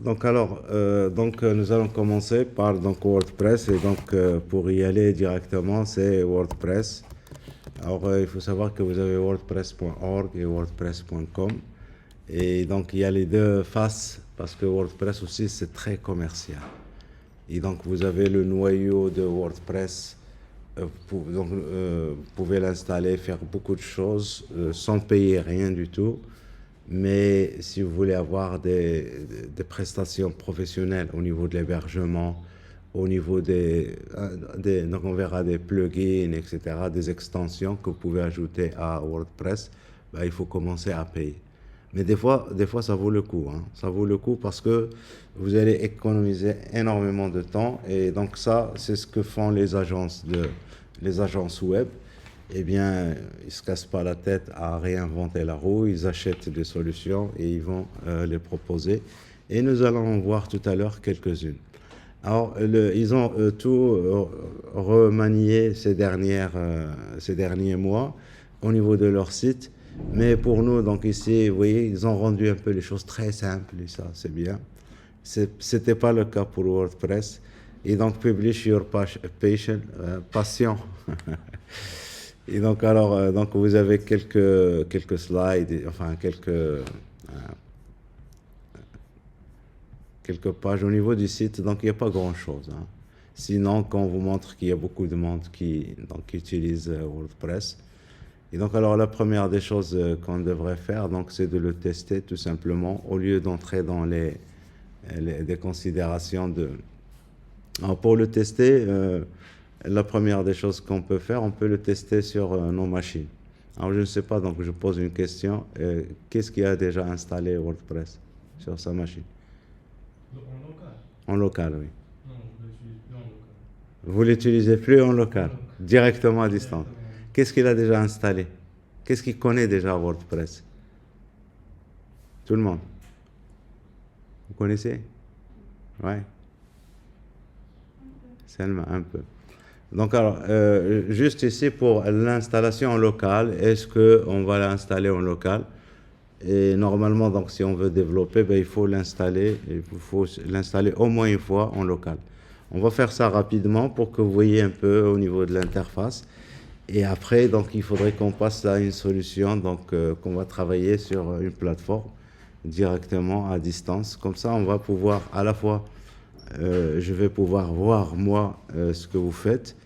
Nous allons commencer par donc WordPress et pour y aller directement c'est WordPress. Il faut savoir que vous avez wordpress.org et wordpress.com et donc il y a les deux faces parce que WordPress aussi c'est très commercial. Et donc vous avez le noyau de WordPress, vous pouvez l'installer, faire beaucoup de choses sans payer rien du tout. Mais si vous voulez avoir des prestations professionnelles au niveau de l'hébergement, au niveau donc on verra des plugins, etc., des extensions que vous pouvez ajouter à WordPress, ben, il faut commencer à payer. Mais des fois, ça vaut le coup, hein. Ça vaut le coup parce que vous allez économiser énormément de temps. Et donc ça, c'est ce que font les agences web. Eh bien, ils ne se cassent pas la tête à réinventer la roue. Ils achètent des solutions et ils vont les proposer. Et nous allons en voir tout à l'heure quelques-unes. Alors, ils ont tout remanié ces derniers mois au niveau de leur site. Mais pour nous, donc ici, vous voyez, ils ont rendu un peu les choses très simples et ça, c'est bien. C'était pas le cas pour WordPress. Et donc, publish your passion. Et donc, donc vous avez quelques slides, enfin quelques pages au niveau du site, donc il n'y a pas grand-chose, hein. Sinon, quand on vous montre qu'il y a beaucoup de monde qui utilise WordPress. Et donc, alors, la première des choses qu'on devrait faire, donc, c'est de le tester tout simplement, au lieu d'entrer dans des considérations de... Alors, pour le tester, la première des choses qu'on peut faire, on peut le tester sur nos machines. Alors, je ne sais pas, donc je pose une question. Qu'est-ce qui a déjà installé WordPress sur sa machine? En local? En local, oui. Non, je ne l'utilise plus en local. Vous l'utilisez plus en En local, local. directement à distance. Directement en local. Qu'est-ce qu'il a déjà installé? Qu'est-ce qu'il connaît déjà WordPress? Tout le monde. Vous connaissez? Ouais, seulement un peu. Donc alors, juste ici pour l'installation en local, est-ce qu'on va l'installer en local? Et normalement, donc si on veut développer, ben, il faut l'installer au moins une fois en local. On va faire ça rapidement pour que vous voyez un peu au niveau de l'interface. Et après, donc il faudrait qu'on passe à une solution, donc qu'on va travailler sur une plateforme directement à distance. Comme ça, on va pouvoir à la fois, je vais pouvoir voir moi ce que vous faites,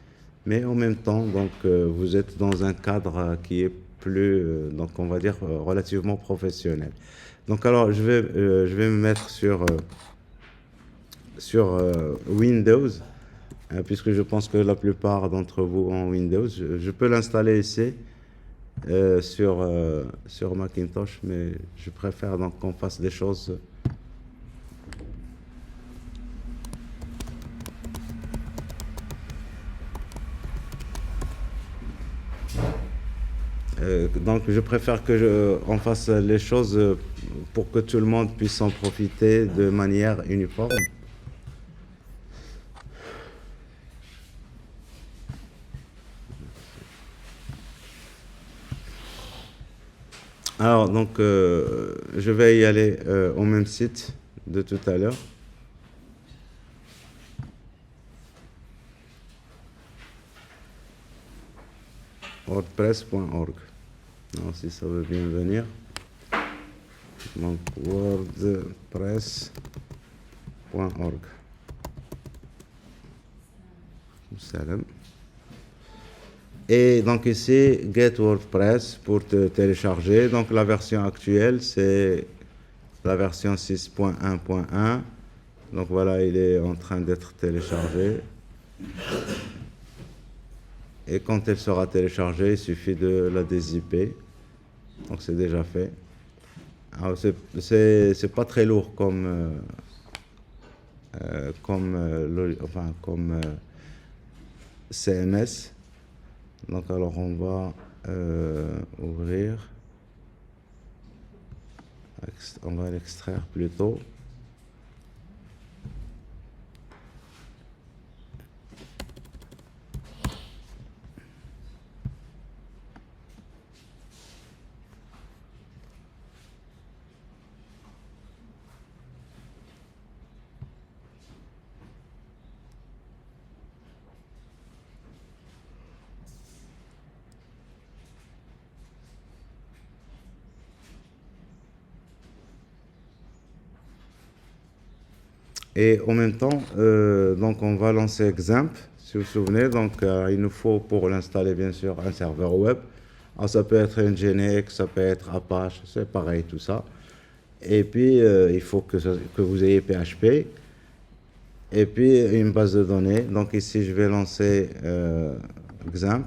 mais en même temps, donc vous êtes dans un cadre qui est plus, donc on va dire relativement professionnel. Donc alors, je vais me mettre sur Windows, puisque je pense que la plupart d'entre vous ont Windows. Je peux l'installer ici sur Macintosh, mais je préfère donc qu'on fasse des choses. Donc je préfère on fasse les choses pour que tout le monde puisse en profiter de manière uniforme. Alors, donc, je vais y aller au même site de tout à l'heure. wordpress.org. Alors, si ça veut bien venir. Donc, wordpress.org. Salam. Et donc ici, Get WordPress pour te télécharger. Donc la version actuelle, c'est la version 6.1.1. Donc voilà, il est en train d'être téléchargé. Et quand elle sera téléchargée, il suffit de la dézipper. Donc c'est déjà fait. Alors c'est pas très lourd comme CMS. Donc alors on va ouvrir, on va l'extraire plutôt. Et en même temps, donc on va lancer Xampp, si vous vous souvenez. Donc il nous faut pour l'installer bien sûr un serveur web. Alors, ça peut être Nginx, ça peut être Apache, c'est pareil tout ça. Et puis il faut que vous ayez PHP. Et puis une base de données. Donc ici je vais lancer Xampp.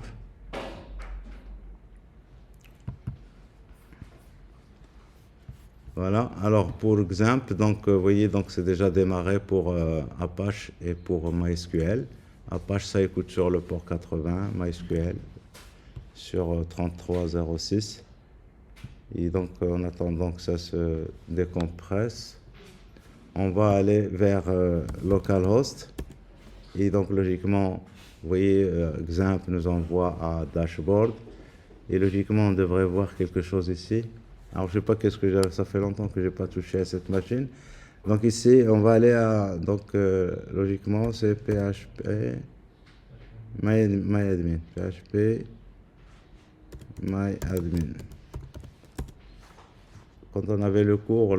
Voilà, alors pour Xampp, donc vous voyez, donc c'est déjà démarré pour Apache et pour MySQL. Apache, ça écoute sur le port 80, MySQL sur 3306. Et donc en attendant que ça se décompresse, on va aller vers localhost. Et donc logiquement, vous voyez, Xampp nous envoie à dashboard. Et logiquement, on devrait voir quelque chose ici. Alors, je ne sais pas qu'est-ce que j'ai, ça fait longtemps que je n'ai pas touché à cette machine. Donc ici, on va aller à, donc logiquement, c'est PHP, myadmin, PHP, myadmin. Quand on avait le cours,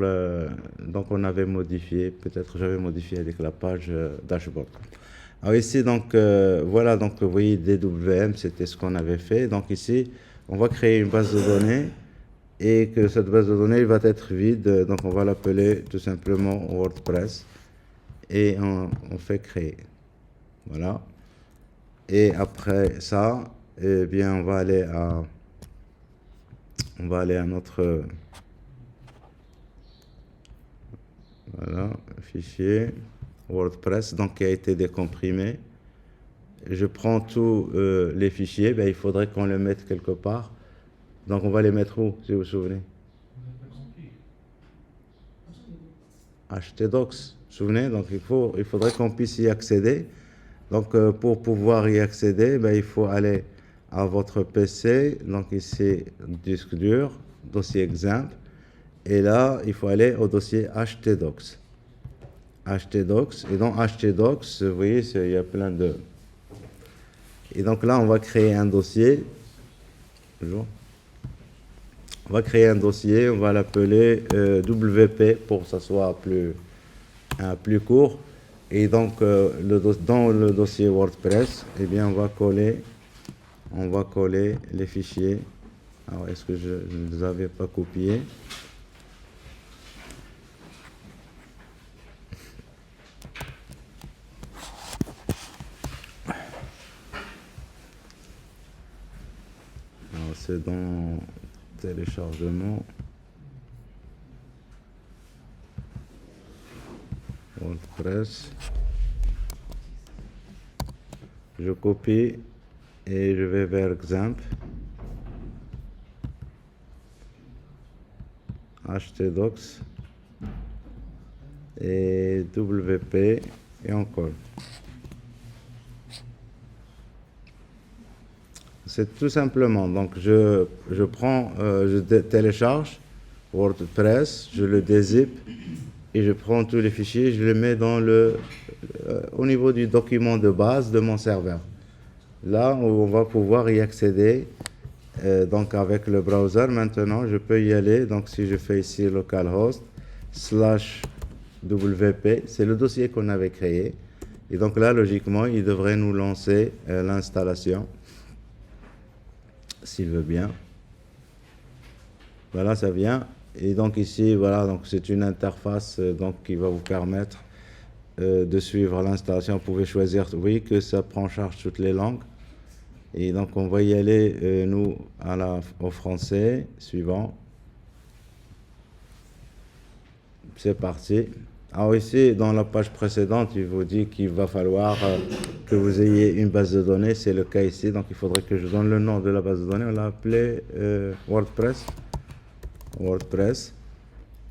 donc on avait modifié, peut-être j'avais modifié avec la page dashboard. Alors ici, donc voilà, donc vous voyez, DWM, c'était ce qu'on avait fait. Donc ici, on va créer une base de données. Et que cette base de données va être vide, donc on va l'appeler tout simplement WordPress et on fait créer. Voilà. Et après ça, eh bien on va aller à notre voilà, fichier WordPress donc qui a été décomprimé. Je prends tous les fichiers, ben, il faudrait qu'on les mette quelque part. Donc on va les mettre où, si vous vous souvenez? htdocs, vous vous souvenez? Donc il faudrait qu'on puisse y accéder. Donc pour pouvoir y accéder, ben, il faut aller à votre PC, donc ici disque dur, dossier Xampp, et là il faut aller au dossier htdocs. htdocs, et dans htdocs, vous voyez, il y a plein de... Et donc là on va créer un dossier. Bonjour. On va créer un dossier, on va l'appeler WP pour que ça soit plus court. Et donc, dans le dossier WordPress, eh bien, on va coller les fichiers. Alors, est-ce que je ne les avais pas copiés? Alors, c'est dans téléchargement. WordPress. Je copie et je vais vers Xampp. htdocs et WP et on colle. C'est tout simplement, donc je prends, je télécharge WordPress, je le dézip et je prends tous les fichiers, je les mets dans au niveau du document de base de mon serveur. Là, on va pouvoir y accéder. Donc avec le browser, maintenant, je peux y aller. Donc si je fais ici localhost /wp, c'est le dossier qu'on avait créé. Et donc là, logiquement, il devrait nous lancer l'installation. S'il veut bien. Voilà, ça vient. Et donc ici, voilà, donc c'est une interface donc, qui va vous permettre de suivre l'installation. Vous pouvez choisir, oui, que ça prend en charge toutes les langues. Et donc on va y aller, nous, au français, suivant. C'est parti. Alors ici, dans la page précédente, il vous dit qu'il va falloir que vous ayez une base de données. C'est le cas ici. Donc il faudrait que je donne le nom de la base de données. On l'a appelé WordPress. WordPress.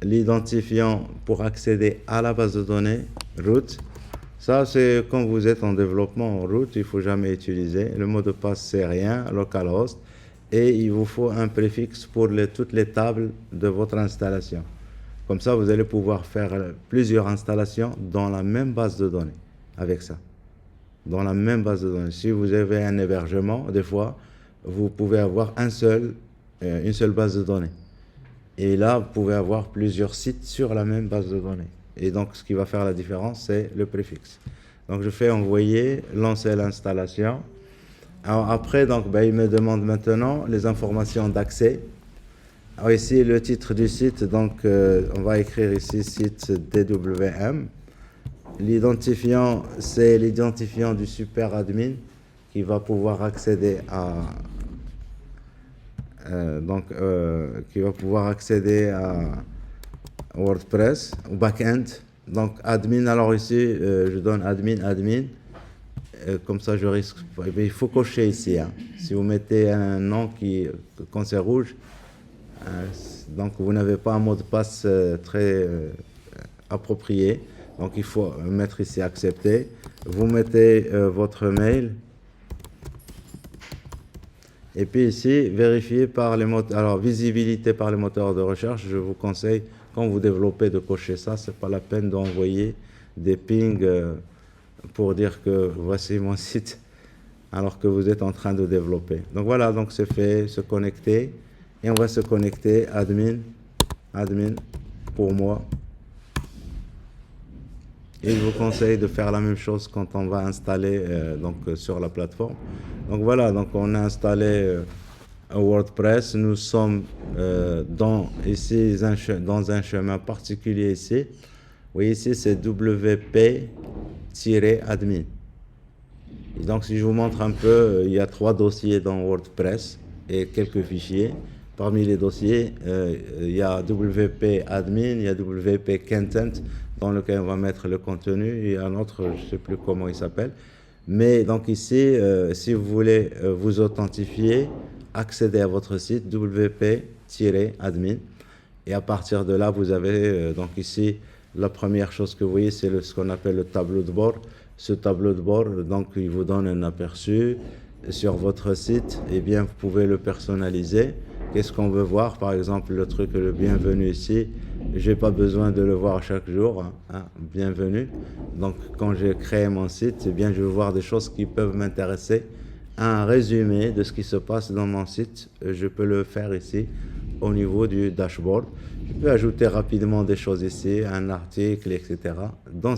L'identifiant pour accéder à la base de données, root. Ça, c'est quand vous êtes en développement en root, il ne faut jamais utiliser. Le mot de passe, c'est rien, localhost. Et il vous faut un préfixe pour toutes les tables de votre installation. Comme ça, vous allez pouvoir faire plusieurs installations dans la même base de données avec ça. Dans la même base de données. Si vous avez un hébergement, des fois, vous pouvez avoir une seule base de données. Et là, vous pouvez avoir plusieurs sites sur la même base de données. Et donc, ce qui va faire la différence, c'est le préfixe. Donc, je fais envoyer, lancer l'installation. Alors, après, donc, ben, il me demande maintenant les informations d'accès. Alors, ici, le titre du site, donc, on va écrire ici site DWM. L'identifiant, c'est l'identifiant du super admin qui va pouvoir accéder à qui va pouvoir accéder à WordPress au back-end. Donc admin, alors ici je donne admin, comme ça je risque. Mais il faut cocher ici. Hein. Si vous mettez un nom quand c'est rouge, donc vous n'avez pas un mot de passe très approprié. Donc il faut mettre ici accepter. Vous mettez votre mail. Et puis ici, vérifier par les moteurs, alors visibilité par les moteurs de recherche, je vous conseille, quand vous développez, de cocher ça. C'est pas la peine d'envoyer des pings pour dire que voici mon site, alors que vous êtes en train de développer. Donc voilà, donc c'est fait, se connecter, et on va se connecter, admin, pour moi. Et je vous conseille de faire la même chose quand on va installer sur la plateforme. Donc voilà, donc on a installé WordPress. Nous sommes ici dans un chemin particulier ici. Vous voyez ici, c'est WP-admin. Et donc si je vous montre un peu, il y a 3 dossiers dans WordPress et quelques fichiers. Parmi les dossiers, il y a WP-admin, il y a WP-content, dans lequel on va mettre le contenu. Il y a un autre, je ne sais plus comment il s'appelle. Mais donc ici, si vous voulez vous authentifier, accédez à votre site WP-admin. Et à partir de là, vous avez donc ici, la première chose que vous voyez, c'est ce qu'on appelle le tableau de bord. Ce tableau de bord, donc il vous donne un aperçu sur votre site. Eh bien, vous pouvez le personnaliser. Qu'est-ce qu'on veut voir? Par exemple, le truc, le bienvenue ici. Je n'ai pas besoin de le voir chaque jour. Hein, bienvenue. Donc, quand j'ai créé mon site, eh bien, je veux voir des choses qui peuvent m'intéresser. Un résumé de ce qui se passe dans mon site, je peux le faire ici au niveau du dashboard. Je peux ajouter rapidement des choses ici, un article, etc. Comme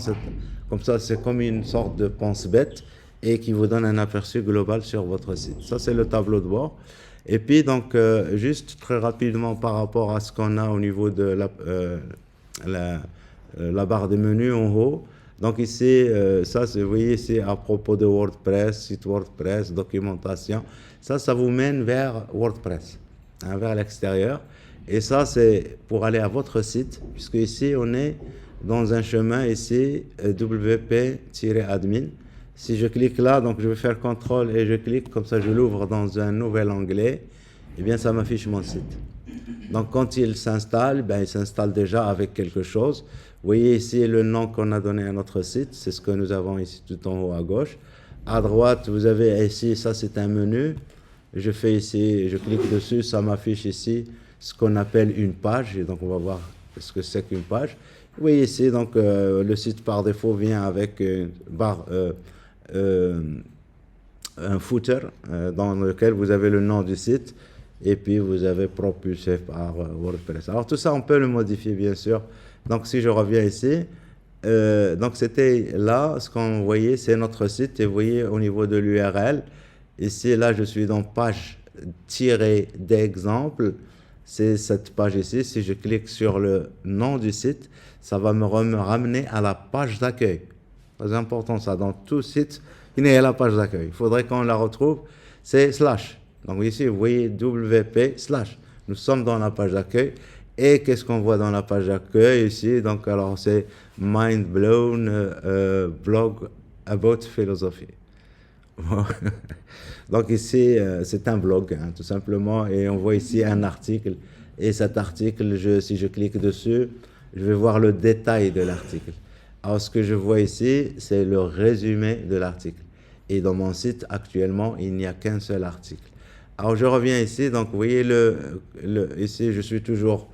ça, c'est comme une sorte de pense-bête et qui vous donne un aperçu global sur votre site. Ça, c'est le tableau de bord. Et puis, donc, juste très rapidement par rapport à ce qu'on a au niveau de la barre des menus en haut. Donc ici, ça, vous voyez ici à propos de WordPress, site WordPress, documentation. Ça vous mène vers WordPress, hein, vers l'extérieur. Et ça, c'est pour aller à votre site, puisque ici, on est dans un chemin ici, WP-admin. Si je clique là, donc je vais faire CTRL et je clique, comme ça je l'ouvre dans un nouvel onglet, et bien ça m'affiche mon site. Donc quand il s'installe, ben, il s'installe déjà avec quelque chose. Vous voyez ici le nom qu'on a donné à notre site, c'est ce que nous avons ici tout en haut à gauche. À droite, vous avez ici, ça c'est un menu. Je fais ici, je clique dessus, ça m'affiche ici ce qu'on appelle une page. Et donc on va voir ce que c'est qu'une page. Vous voyez ici, donc le site par défaut vient avec une barre, un footer dans lequel vous avez le nom du site et puis vous avez propulsé par WordPress. Alors tout ça, on peut le modifier bien sûr. Donc si je reviens ici, donc c'était là, ce qu'on voyait, c'est notre site et vous voyez au niveau de l'URL, ici là je suis dans page tirée d'exemple, c'est cette page ici. Si je clique sur le nom du site, ça va me ramener à la page d'accueil. Très important ça, dans tout site, il y a la page d'accueil. Il faudrait qu'on la retrouve, c'est slash. Donc ici, vous voyez WP slash. Nous sommes dans la page d'accueil. Et qu'est-ce qu'on voit dans la page d'accueil ici? Donc alors c'est Mind Blown blog about philosophy. Donc ici, c'est un blog, hein, tout simplement. Et on voit ici un article. Et cet article, si je clique dessus, je vais voir le détail de l'article. Alors, ce que je vois ici, c'est le résumé de l'article. Et dans mon site, actuellement, il n'y a qu'un seul article. Alors, je reviens ici. Donc, vous voyez, ici, je suis toujours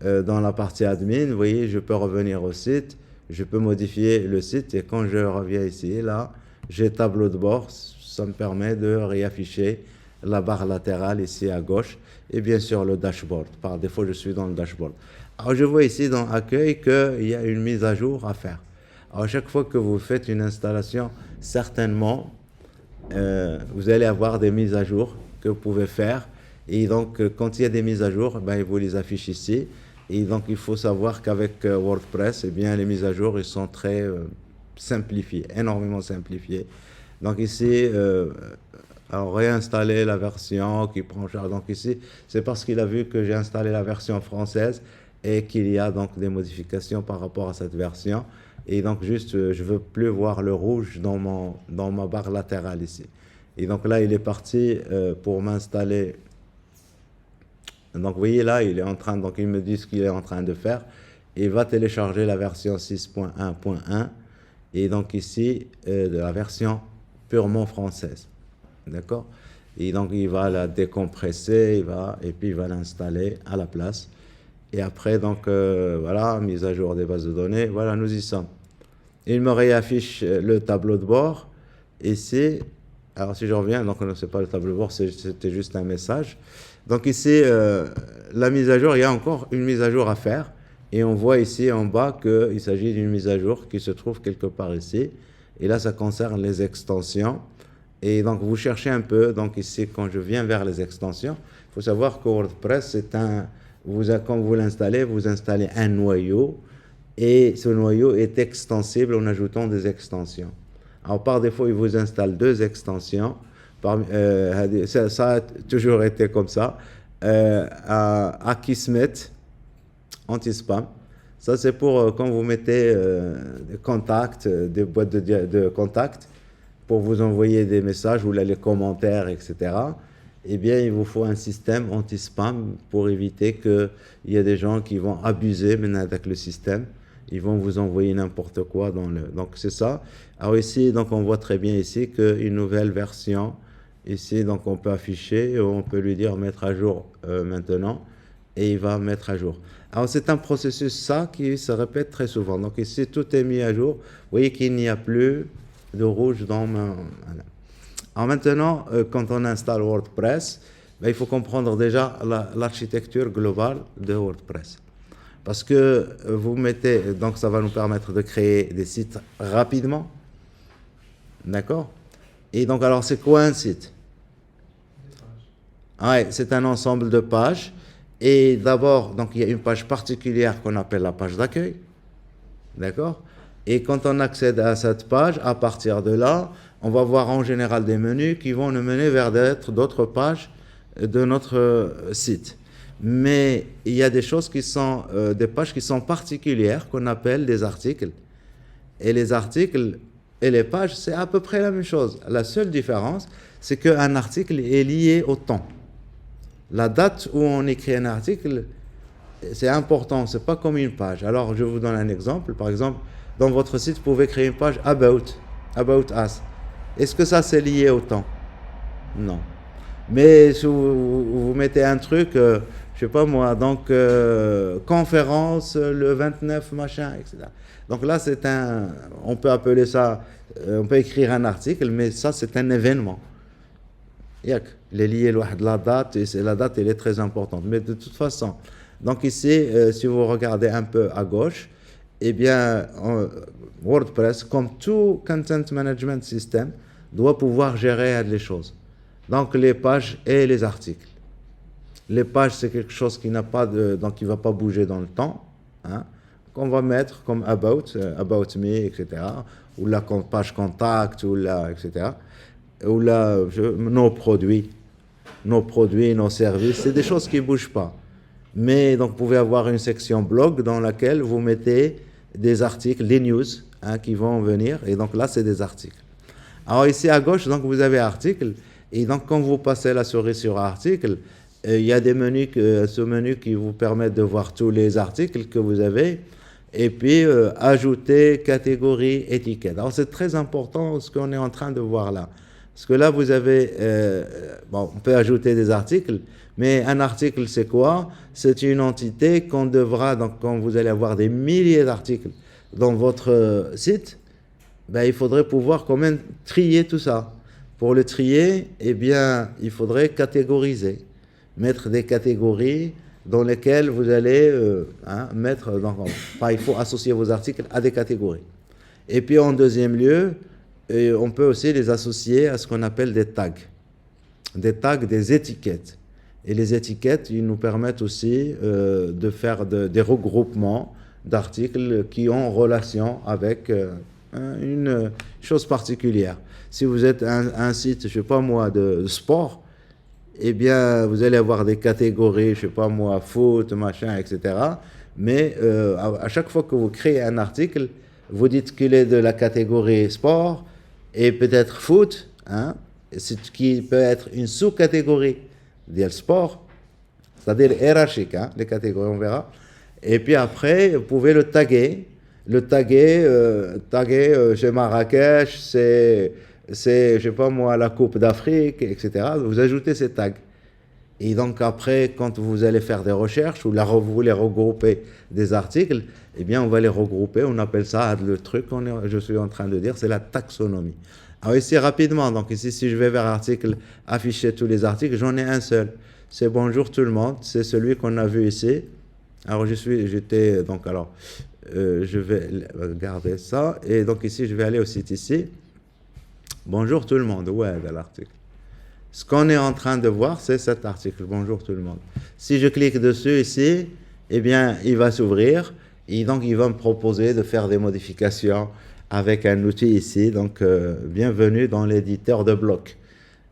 dans la partie admin. Vous voyez, je peux revenir au site. Je peux modifier le site. Et quand je reviens ici, là, j'ai tableau de bord. Ça me permet de réafficher la barre latérale ici à gauche. Et bien sûr, le dashboard. Par défaut, je suis dans le dashboard. Alors, je vois ici dans Accueil qu'il y a une mise à jour à faire. Alors, à chaque fois que vous faites une installation, certainement, vous allez avoir des mises à jour que vous pouvez faire. Et donc, quand il y a des mises à jour, ben, ils vous les affichent ici. Et donc, il faut savoir qu'avec WordPress, eh bien, les mises à jour, ils sont très simplifiées, énormément simplifiées. Donc ici, alors réinstaller la version qui prend en charge. Donc ici, c'est parce qu'il a vu que j'ai installé la version française et qu'il y a donc des modifications par rapport à cette version. Et donc juste, je veux plus voir le rouge dans ma barre latérale ici. Et donc là, il est parti pour m'installer. Donc vous voyez là, il est en train, donc il me dit ce qu'il est en train de faire. Il va télécharger la version 6.1.1 et donc ici, de la version purement française. D'accord? Et donc il va la décompresser, et puis il va l'installer à la place. Et après, donc voilà, mise à jour des bases de données, voilà, nous y sommes. Il me réaffiche le tableau de bord. Ici, alors si je reviens, donc ce n'est pas le tableau de bord, c'était juste un message. Donc ici, la mise à jour, il y a encore une mise à jour à faire. Et on voit ici en bas qu'il s'agit d'une mise à jour qui se trouve quelque part ici. Et là, ça concerne les extensions. Et donc, vous cherchez un peu. Donc ici, quand je viens vers les extensions, il faut savoir que WordPress, quand vous l'installez, vous installez un noyau. Et ce noyau est extensible en ajoutant des extensions. Alors, par défaut, il vous installe 2 extensions. Ça a toujours été comme ça. Akismet, anti-spam. Ça, c'est pour quand vous mettez des contacts, des boîtes de contacts, pour vous envoyer des messages ou là, les commentaires, etc. Eh bien, il vous faut un système anti-spam pour éviter qu'il y ait des gens qui vont abuser maintenant avec le système. Ils vont vous envoyer n'importe quoi dans le... Donc, c'est ça. Alors ici, donc, on voit très bien ici qu'une nouvelle version, ici, donc, on peut afficher, on peut lui dire mettre à jour maintenant, et il va mettre à jour. Alors, c'est un processus, ça, qui se répète très souvent. Donc, ici, tout est mis à jour. Vous voyez qu'il n'y a plus de rouge dans ma... Alors, maintenant, quand on installe WordPress, ben, il faut comprendre déjà l'architecture globale de WordPress. Parce que vous mettez... Donc, ça va nous permettre de créer des sites rapidement. D'accord? Et donc, alors, c'est quoi un site? Ouais, c'est un ensemble de pages. Et d'abord, donc il y a une page particulière qu'on appelle la page d'accueil. D'accord? Et quand on accède à cette page, à partir de là, on va voir en général des menus qui vont nous mener vers d'autres pages de notre site. Mais il y a des choses qui sont, des pages qui sont particulières qu'on appelle des articles. Et les articles et les pages, c'est à peu près la même chose. La seule différence, c'est qu'un article est lié au temps. La date où on écrit un article, c'est important, c'est pas comme une page. Alors, je vous donne un exemple. Par exemple, dans votre site, vous pouvez créer une page About Us. Est-ce que ça, c'est lié au temps? Non. Mais si vous mettez un truc, je sais pas moi, donc conférence le 29 machin, etc. Donc là, on peut appeler ça, on peut écrire un article, mais ça, c'est un événement. Il est lié à la date, et la date, elle est très importante. Mais de toute façon, donc ici, si vous regardez un peu à gauche, eh bien, WordPress, comme tout Content Management System, doit pouvoir gérer les choses. Donc, les pages et les articles. Les pages, c'est quelque chose qui n'a pas donc qui va pas bouger dans le temps, hein, qu'on va mettre comme About Me, etc., ou la page Contact, ou la, etc., ou là, nos produits, nos services, c'est des choses qui ne bougent pas. Mais donc, vous pouvez avoir une section blog dans laquelle vous mettez des articles, des news hein, qui vont venir. Et donc là, c'est des articles. Alors ici à gauche, donc vous avez articles. Et donc, quand vous passez la souris sur articles, il y a des menus, ce menu qui vous permet de voir tous les articles que vous avez. Et puis, ajouter catégorie, étiquette. Alors, c'est très important ce qu'on est en train de voir là. Parce que là, vous avez, bon, on peut ajouter des articles, mais un article, c'est quoi? C'est une entité qu'on devra, donc quand vous allez avoir des milliers d'articles dans votre site, ben, il faudrait pouvoir quand même trier tout ça. Pour le trier, eh bien, il faudrait catégoriser, mettre des catégories dans lesquels vous allez mettre, donc, il faut associer vos articles à des catégories. Et puis en deuxième lieu, on peut aussi les associer à ce qu'on appelle des tags, des étiquettes. Et les étiquettes, ils nous permettent aussi de faire des regroupements d'articles qui ont relation avec une chose particulière. Si vous êtes un site, je ne sais pas moi, de sport, eh bien, vous allez avoir des catégories, je ne sais pas moi, foot, machin, etc. Mais à chaque fois que vous créez un article, vous dites qu'il est de la catégorie sport et peut-être foot, ce qui peut être une sous-catégorie du sport, c'est-à-dire hiérarchique, les catégories, on verra. Et puis après, vous pouvez le taguer. Chez Marrakech, c'est, je sais pas moi, la Coupe d'Afrique, etc. Vous ajoutez ces tags. Et donc après, quand vous allez faire des recherches ou vous voulez regrouper des articles, eh bien on va les regrouper, on appelle ça, le truc je suis en train de dire, c'est la taxonomie. Alors ici rapidement, donc ici si je vais vers article, afficher tous les articles, j'en ai un seul. C'est bonjour tout le monde, c'est celui qu'on a vu ici. Alors je vais garder ça, et donc ici je vais aller au site ici. Bonjour tout le monde, ouais, de l'article. Ce qu'on est en train de voir, c'est cet article. Bonjour tout le monde. Si je clique dessus ici, eh bien, il va s'ouvrir. Et donc, il va me proposer de faire des modifications avec un outil ici. Donc, bienvenue dans l'éditeur de blocs.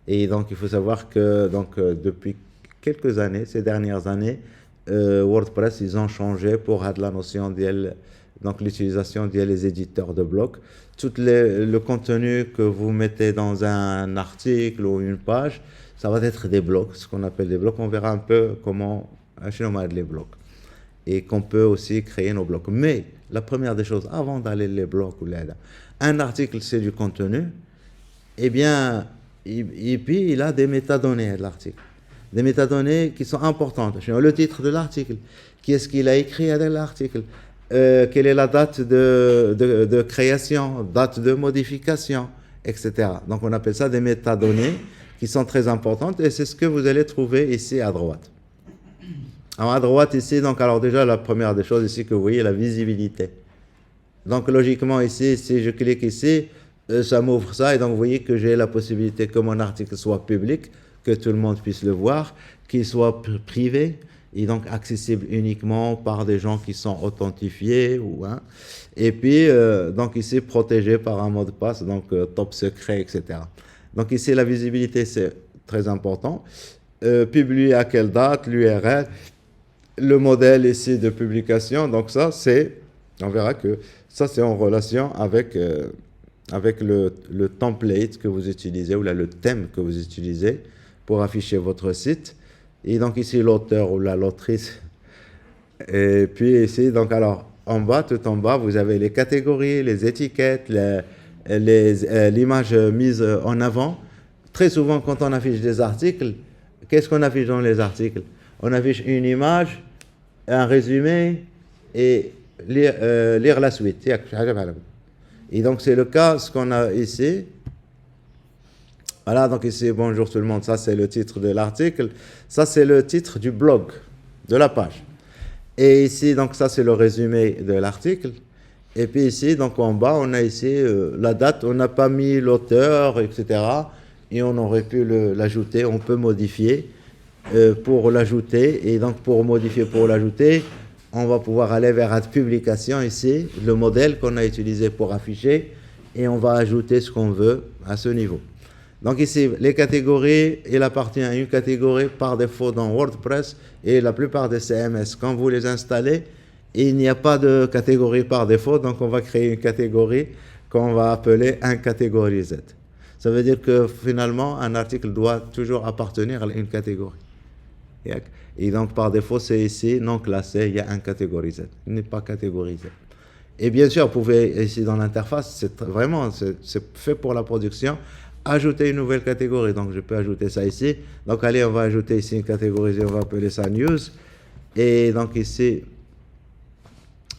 Et donc, il faut savoir que depuis quelques années, ces dernières années, WordPress, ils ont changé pour la notion de l'utilisation des éditeurs de blocs. Tout le contenu que vous mettez dans un article ou une page, ça va être des blocs, ce qu'on appelle des blocs. On verra un peu comment acheter les blocs. Et qu'on peut aussi créer nos blocs. Mais la première des choses, avant d'aller les blocs, un article, c'est du contenu. Eh bien, et puis il a des métadonnées de l'article. Des métadonnées qui sont importantes. Le titre de l'article, qui est-ce qu'il a écrit à l'article, quelle est la date de création, date de modification, etc. Donc on appelle ça des métadonnées qui sont très importantes et c'est ce que vous allez trouver ici à droite. Alors à droite ici, alors déjà la première des choses ici que vous voyez, la visibilité. Donc logiquement ici, si je clique ici, ça m'ouvre ça et donc vous voyez que j'ai la possibilité que mon article soit public, que tout le monde puisse le voir, qu'il soit privé, et donc accessible uniquement par des gens qui sont authentifiés. Et puis, donc ici, protégé par un mot de passe, donc top secret, etc. Donc ici, la visibilité, c'est très important. Publié à quelle date, l'URL, le modèle ici de publication, donc ça, on verra que ça, c'est en relation avec le template que vous utilisez, ou là, le thème que vous utilisez pour afficher votre site. Et donc ici, l'auteur ou l'autrice. Et puis ici, en bas, tout en bas, vous avez les catégories, les étiquettes, l'image mise en avant. Très souvent, quand on affiche des articles, qu'est-ce qu'on affiche dans les articles? On affiche une image, un résumé et lire la suite. Et donc, c'est le cas, ce qu'on a ici. Voilà, donc ici, bonjour tout le monde, ça c'est le titre de l'article, ça c'est le titre du blog, de la page. Et ici, donc ça c'est le résumé de l'article. Et puis ici, donc en bas, on a ici la date, on n'a pas mis l'auteur, etc. Et on aurait pu l'ajouter, on peut modifier pour l'ajouter. Et donc pour modifier, pour l'ajouter, on va pouvoir aller vers la publication ici, le modèle qu'on a utilisé pour afficher, et on va ajouter ce qu'on veut à ce niveau. Donc ici, les catégories, il appartient à une catégorie par défaut dans WordPress et la plupart des CMS. Quand vous les installez, il n'y a pas de catégorie par défaut, donc on va créer une catégorie qu'on va appeler un catégorisé. Ça veut dire que finalement, un article doit toujours appartenir à une catégorie. Et donc par défaut, c'est ici, non classé, il y a un catégorisé. Il n'est pas catégorisé. Et bien sûr, vous pouvez, ici dans l'interface, c'est fait pour la production, ajouter une nouvelle catégorie. Donc je peux ajouter ça ici. Donc allez, on va ajouter ici une catégorie, on va appeler ça news. Et donc ici,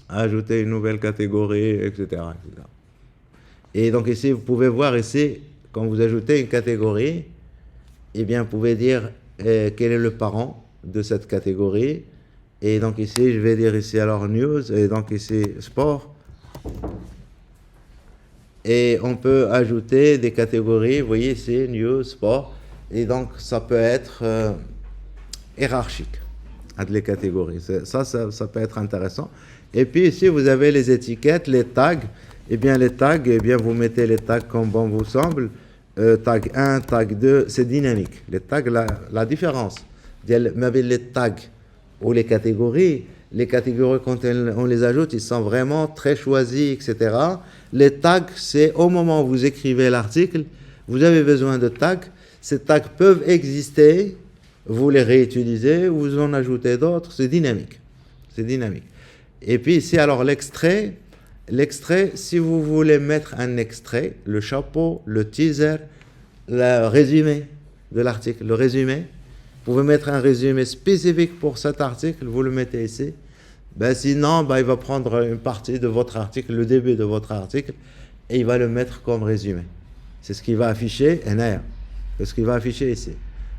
ajouter une nouvelle catégorie, etc. Et donc ici, vous pouvez voir ici, quand vous ajoutez une catégorie, eh bien vous pouvez dire quel est le parent de cette catégorie. Et donc ici, je vais dire ici alors news, et donc ici sport. Et on peut ajouter des catégories, vous voyez ici, news, sport. Et donc ça peut être hiérarchique, les catégories. Ça peut être intéressant. Et puis ici, vous avez les étiquettes, les tags. Eh bien, les tags, eh bien, vous mettez les tags comme bon vous semble. Tag 1, tag 2, c'est dynamique. Les tags, la différence. Mais les tags ou les catégories, quand on les ajoute, ils sont vraiment très choisis, etc. Les tags, c'est au moment où vous écrivez l'article, vous avez besoin de tags. Ces tags peuvent exister, vous les réutilisez, vous en ajoutez d'autres, c'est dynamique. C'est dynamique. Et puis ici, alors l'extrait, si vous voulez mettre un extrait, le chapeau, le teaser, le résumé de l'article, le résumé, vous pouvez mettre un résumé spécifique pour cet article, vous le mettez ici. Ben sinon, il va prendre une partie de votre article, le début de votre article, et il va le mettre comme résumé. C'est ce qu'il va afficher, c'est ce qu'il va afficher ici.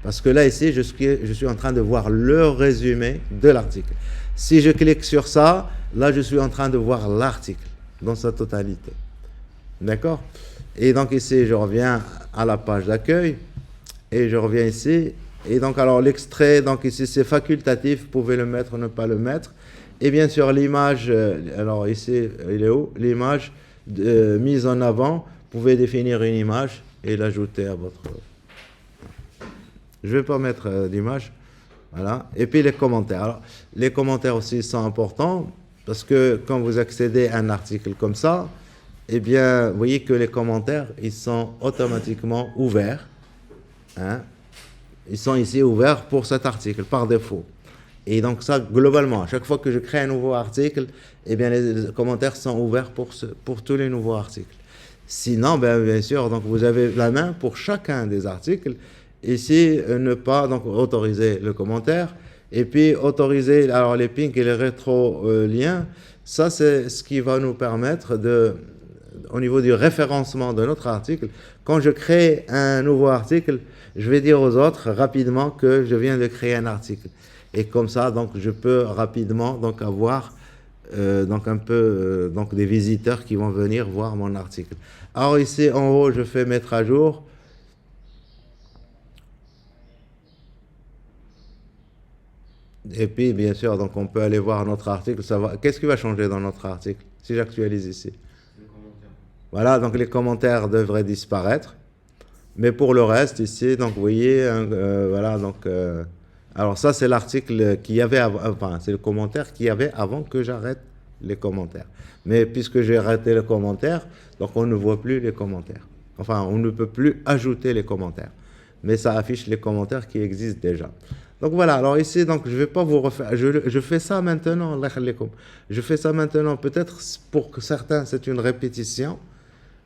Parce que là, ici, je suis en train de voir le résumé de l'article. Si je clique sur ça, là, je suis en train de voir l'article dans sa totalité. D'accord? Et donc ici, je reviens à la page d'accueil, et je reviens ici. Et donc, alors, l'extrait, donc ici, c'est facultatif, vous pouvez le mettre ou ne pas le mettre. Et bien sûr, l'image, alors ici, il est où? L'image mise en avant, vous pouvez définir une image et l'ajouter à votre... Je ne vais pas mettre d'image. Voilà. Et puis les commentaires. Alors, les commentaires aussi sont importants parce que quand vous accédez à un article comme ça, eh bien, vous voyez que les commentaires, ils sont automatiquement ouverts. Hein? Ils sont ici ouverts pour cet article, par défaut. Et donc ça, globalement, à chaque fois que je crée un nouveau article, eh bien, les commentaires sont ouverts pour tous les nouveaux articles. Sinon, bien sûr, donc vous avez la main pour chacun des articles. Ici, ne pas donc autoriser le commentaire. Et puis, autoriser alors les pings et les rétro-liens. Ça, c'est ce qui va nous permettre au niveau du référencement de notre article, quand je crée un nouveau article, je vais dire aux autres rapidement que je viens de créer un article. Et comme ça, donc, je peux rapidement donc, avoir donc un peu donc des visiteurs qui vont venir voir mon article. Alors ici, en haut, je fais mettre à jour. Et puis, bien sûr, donc on peut aller voir notre article. Qu'est-ce qui va changer dans notre article si j'actualise ici? Les commentaires. Voilà, donc les commentaires devraient disparaître. Mais pour le reste, ici, donc vous voyez, voilà, donc... alors ça, c'est l'article qu'il y avait avant, enfin, c'est le commentaire qu'il y avait avant que j'arrête les commentaires. Mais puisque j'ai arrêté les commentaires, donc on ne voit plus les commentaires. Enfin, on ne peut plus ajouter les commentaires. Mais ça affiche les commentaires qui existent déjà. Donc voilà, alors ici, donc, je ne vais pas vous refaire, je fais ça maintenant, je fais ça maintenant, peut-être pour que certains, c'est une répétition,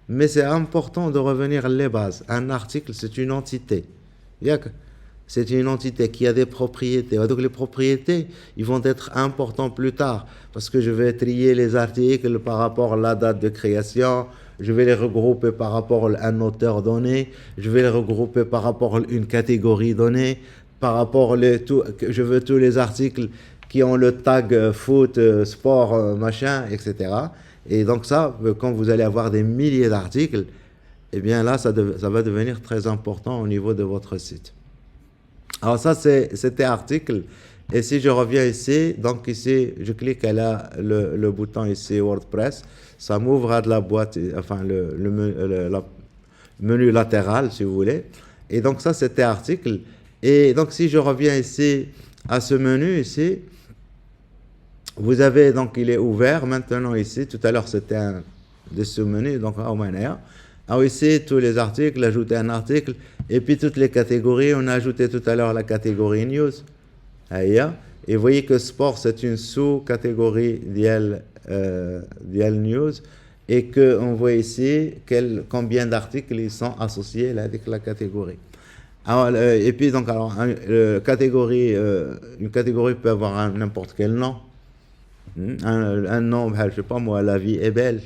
mais c'est important de revenir les bases. Un article, c'est une entité. C'est une entité qui a des propriétés. Donc les propriétés, ils vont être importants plus tard, parce que je vais trier les articles par rapport à la date de création, je vais les regrouper par rapport à un auteur donné, je vais les regrouper par rapport à une catégorie donnée, par rapport je veux tous les articles qui ont le tag foot, sport, machin, etc. Et donc ça, quand vous allez avoir des milliers d'articles, eh bien là, ça va devenir très important au niveau de votre site. Alors ça, c'était article. Et si je reviens ici, donc ici, je clique à le bouton ici, WordPress, ça m'ouvre à de la boîte, enfin le menu latéral, si vous voulez. Et donc ça, c'était article. Et donc si je reviens ici à ce menu ici, vous avez, donc il est ouvert maintenant ici. Tout à l'heure, c'était un de ce menu, donc en manière. Alors ici, tous les articles, ajouter un article, et puis toutes les catégories, on a ajouté tout à l'heure la catégorie news. Et vous voyez que sport, c'est une sous-catégorie d'IL news, et qu'on voit ici combien d'articles ils sont associés là, avec la catégorie. Alors, et puis donc, alors, une catégorie peut avoir n'importe quel nom. Un nom, je ne sais pas moi, la vie est belle.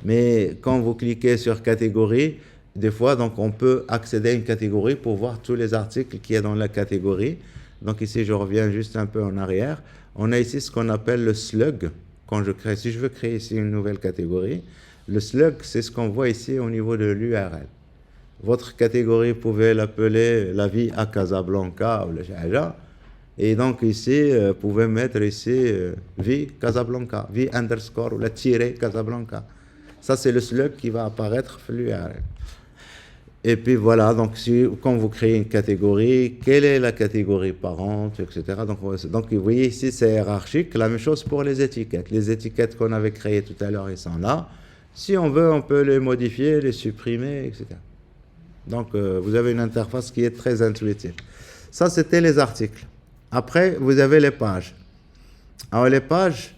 Mais quand vous cliquez sur catégorie, des fois, donc, on peut accéder à une catégorie pour voir tous les articles qu'il y a dans la catégorie. Donc ici, je reviens juste un peu en arrière. on a ici ce qu'on appelle le slug. Quand je crée, si je veux créer ici une nouvelle catégorie, le slug, c'est ce qu'on voit ici au niveau de l'URL. Votre catégorie, vous pouvez l'appeler la vie à Casablanca ou le Shaja. Et donc ici, vous pouvez mettre ici vie Casablanca, vie underscore ou la tirée Casablanca. Ça, c'est le slug qui va apparaître sur l'URL. Et puis voilà, donc quand vous créez une catégorie, quelle est la catégorie parente, etc. Donc vous voyez ici, c'est hiérarchique. La même chose pour les étiquettes. Les étiquettes qu'on avait créées tout à l'heure, ils sont là. Si on veut, on peut les modifier, les supprimer, etc. Donc vous avez une interface qui est très intuitive. Ça, c'était les articles. Après, vous avez les pages. Alors les pages,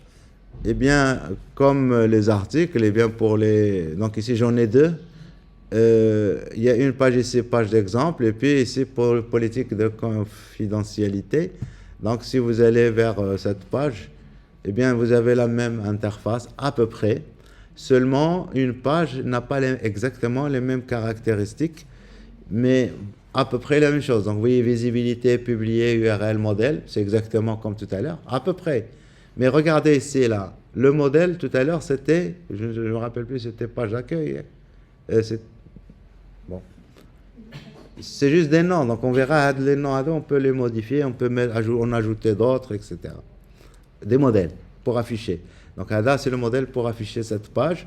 eh bien, comme les articles, eh bien pour les... Donc ici, j'en ai deux. Il y a une page ici, page d'exemple, et puis ici pour politique de confidentialité. Donc si vous allez vers cette page, eh bien vous avez la même interface à peu près. Seulement une page n'a pas exactement les mêmes caractéristiques, mais à peu près la même chose. Donc vous voyez visibilité, publier, URL, modèle, c'est exactement comme tout à l'heure, à peu près. Mais regardez ici là, le modèle tout à l'heure c'était, je ne me rappelle plus, c'était page d'accueil. Bon. C'est juste des noms, donc on verra les noms, on peut les modifier, on peut en ajouter d'autres, etc. Des modèles pour afficher. Donc là, c'est le modèle pour afficher cette page.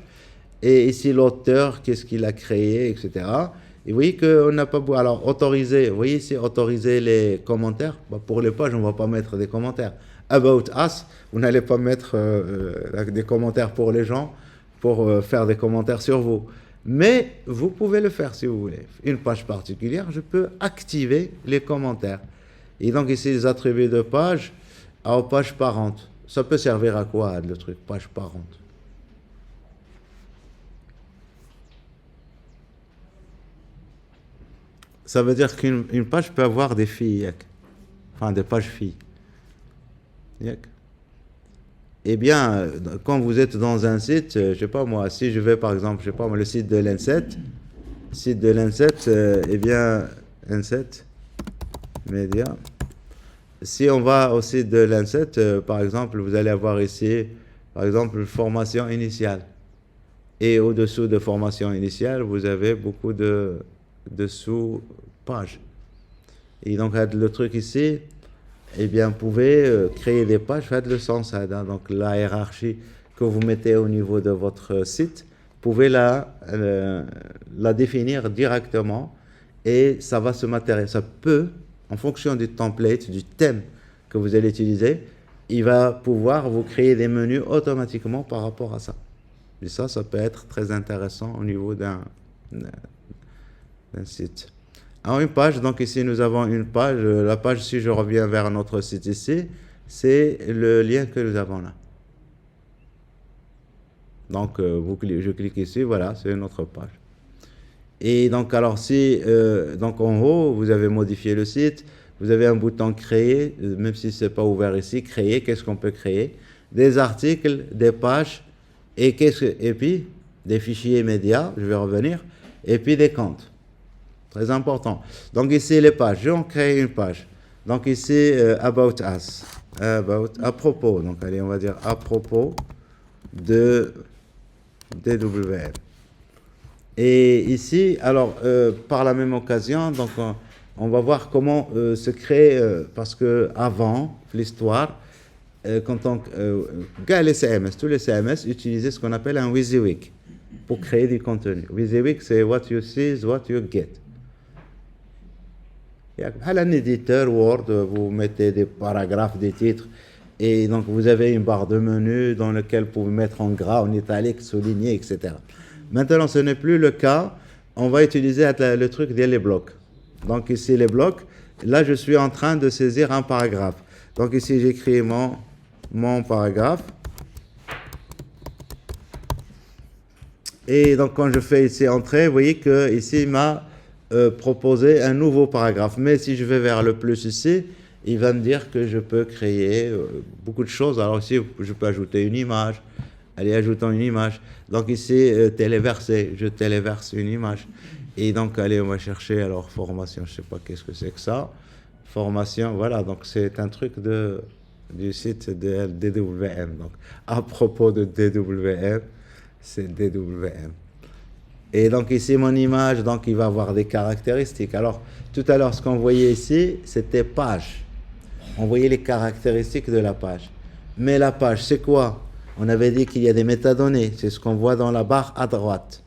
Et ici, l'auteur, qu'est-ce qu'il a créé, etc. Et vous voyez qu'on n'a pas beau. Alors, autoriser, vous voyez ici, autoriser les commentaires. Pour les pages, on ne va pas mettre des commentaires. About us, vous n'allez pas mettre des commentaires pour les gens, pour faire des commentaires sur vous. Mais vous pouvez le faire si vous voulez. Une page particulière, je peux activer les commentaires. Et donc ici, les attributs de page, aux pages parentes. Ça peut servir à quoi, le truc, page parente? Ça veut dire qu'une page peut avoir des filles, enfin des pages filles. Eh bien, quand vous êtes dans un site, je ne sais pas moi, si je vais par exemple, je ne sais pas moi, le site de l'Inset, eh bien, Inset, Média. Si on va au site de l'Inset, par exemple, vous allez avoir ici, par exemple, formation initiale. Et au-dessous de formation initiale, vous avez beaucoup de sous-pages. Et donc, le truc ici, eh bien, vous pouvez créer des pages, faites le sens. Donc, la hiérarchie que vous mettez au niveau de votre site, vous pouvez la définir directement et ça va se matérialiser. Ça peut, en fonction du template, du thème que vous allez utiliser, il va pouvoir vous créer des menus automatiquement par rapport à ça. Et ça peut être très intéressant au niveau d'un site. Alors une page, donc ici nous avons une page, la page, si je reviens vers notre site ici, c'est le lien que nous avons là. Donc je clique ici, voilà, c'est notre page. Et donc alors si, donc en haut, vous avez modifié le site, vous avez un bouton créer, même si ce n'est pas ouvert ici, créer, qu'est-ce qu'on peut créer? Des articles, des pages, et puis des fichiers médias, je vais revenir, et puis des comptes. Très important. Donc ici, les pages. On crée une page. Donc ici, About Us. À propos. Donc allez, on va dire à propos de DWM. Et ici, alors, par la même occasion, donc on va voir comment se crée, parce que avant l'histoire, quand on... les CMS, tous les CMS utilisaient ce qu'on appelle un WYSIWYG pour créer du contenu. WYSIWYG, c'est what you see is what you get. À un éditeur Word, vous mettez des paragraphes, des titres, et donc vous avez une barre de menu dans laquelle vous pouvez mettre en gras, en italique, souligné, etc. Maintenant, ce n'est plus le cas. On va utiliser le truc des blocs. Donc ici, les blocs. Là, je suis en train de saisir un paragraphe. Donc ici, j'écris mon paragraphe. Et donc, quand je fais ici entrer, vous voyez que ici, il m'a proposer un nouveau paragraphe. Mais si je vais vers le plus ici, il va me dire que je peux créer beaucoup de choses. Alors ici, je peux ajouter une image. Allez, ajoutons une image. Donc ici, téléverser. Je téléverse une image. Et donc, allez, on va chercher, alors, formation, je ne sais pas qu'est-ce que c'est que ça. Formation, voilà. Donc, c'est un truc de du site de DWM. Donc, à propos de DWM, c'est DWM. Et donc ici, mon image, donc il va avoir des caractéristiques. Alors, tout à l'heure, ce qu'on voyait ici, c'était page. On voyait les caractéristiques de la page. Mais la page, c'est quoi? On avait dit qu'il y a des métadonnées. C'est ce qu'on voit dans la barre à droite.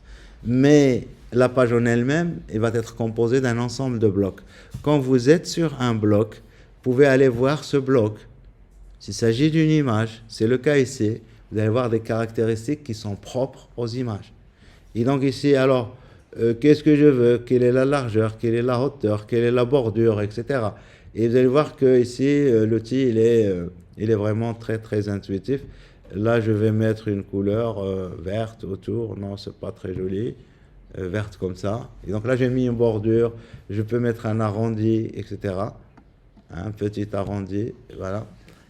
Mais la page en elle-même, elle va être composée d'un ensemble de blocs. Quand vous êtes sur un bloc, vous pouvez aller voir ce bloc. S'il s'agit d'une image, c'est le cas ici, vous allez voir des caractéristiques qui sont propres aux images. Et donc ici, alors, qu'est-ce que je veux? Quelle est la largeur? Quelle est la hauteur? Quelle est la bordure? Etc. Et vous allez voir que ici, l'outil, il est vraiment très, très intuitif. Là, je vais mettre une couleur verte autour. Non, c'est pas très joli. Verte comme ça. Et donc là, j'ai mis une bordure. Je peux mettre un arrondi, etc. Un petit arrondi, voilà.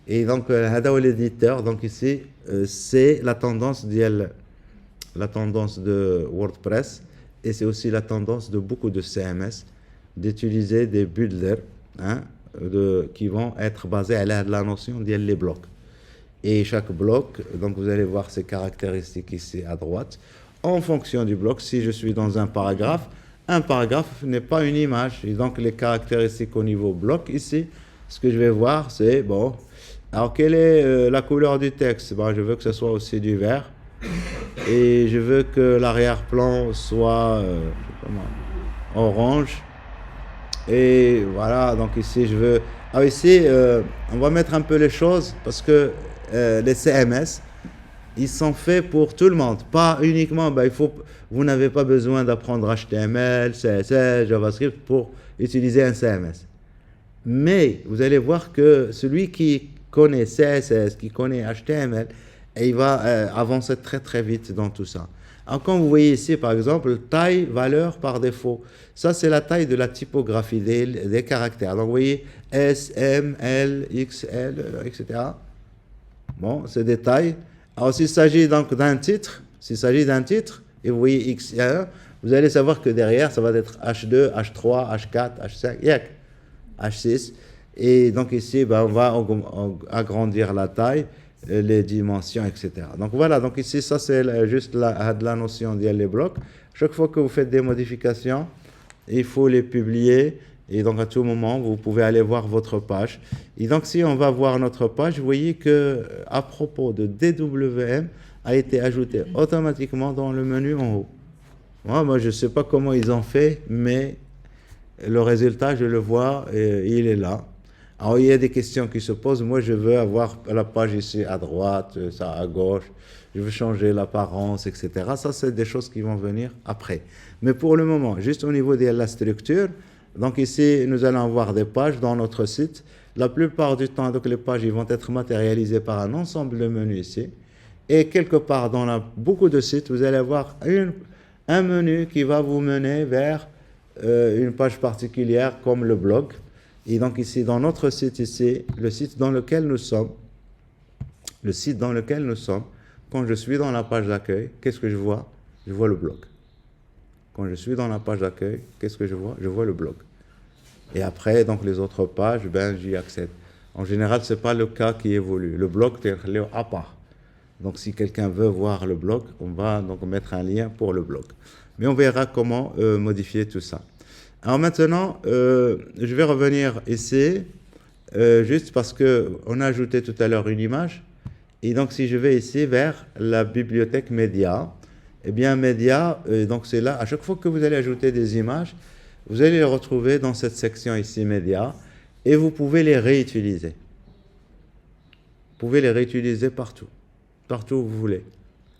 Et donc, l'éditeur, donc ici, c'est la tendance de WordPress, et c'est aussi la tendance de beaucoup de CMS d'utiliser des builders qui vont être basés à la notion des blocs. Et chaque bloc, donc vous allez voir ses caractéristiques ici à droite. En fonction du bloc, si je suis dans un paragraphe n'est pas une image. Et donc les caractéristiques au niveau bloc ici, ce que je vais voir, c'est, bon, alors quelle est la couleur du texte? Bon, je veux que ce soit aussi du vert. Et je veux que l'arrière-plan soit orange. Et voilà, donc ici je veux... Ah, ici, on va mettre un peu les choses parce que les CMS, ils sont faits pour tout le monde. Pas uniquement, vous n'avez pas besoin d'apprendre HTML, CSS, JavaScript pour utiliser un CMS. Mais vous allez voir que celui qui connaît CSS, qui connaît HTML, et il va avancer très très vite dans tout ça. Alors quand vous voyez ici par exemple, taille, valeur par défaut, ça c'est la taille de la typographie des caractères. Donc vous voyez S, M, L, XL, etc. Bon, c'est des tailles. Alors s'il s'agit donc d'un titre, et vous voyez XL, vous allez savoir que derrière ça va être H2, H3, H4, H5, H6. Et donc ici, on va agrandir la taille, les dimensions, etc. Donc voilà, donc ici, ça c'est juste la notion des blocs. Chaque fois que vous faites des modifications, il faut les publier. Et donc à tout moment, vous pouvez aller voir votre page. Et donc si on va voir notre page, vous voyez que à propos de DWM a été ajouté automatiquement dans le menu en haut. Moi je ne sais pas comment ils ont fait, mais le résultat, je le vois, et il est là. Alors, il y a des questions qui se posent. Moi, je veux avoir la page ici à droite, ça à gauche. Je veux changer l'apparence, etc. Ça, c'est des choses qui vont venir après. Mais pour le moment, juste au niveau de la structure, donc ici, nous allons avoir des pages dans notre site. La plupart du temps, donc les pages ils vont être matérialisées par un ensemble de menus ici. Et quelque part dans beaucoup de sites, vous allez avoir un menu qui va vous mener vers une page particulière comme le blog. Et donc ici, dans notre site ici, le site dans lequel nous sommes, quand je suis dans la page d'accueil, qu'est-ce que je vois? Je vois le blog. Quand je suis dans la page d'accueil, qu'est-ce que je vois? Je vois le blog. Et après, donc les autres pages, j'y accède. En général, ce n'est pas le cas qui évolue. Le blog est à part. Donc si quelqu'un veut voir le blog, on va donc mettre un lien pour le blog. Mais on verra comment modifier tout ça. Alors maintenant, je vais revenir ici, juste parce qu'on a ajouté tout à l'heure une image. Et donc, si je vais ici vers la bibliothèque média, eh bien, média, donc c'est là, à chaque fois que vous allez ajouter des images, vous allez les retrouver dans cette section ici, média, et vous pouvez les réutiliser. Vous pouvez les réutiliser partout où vous voulez.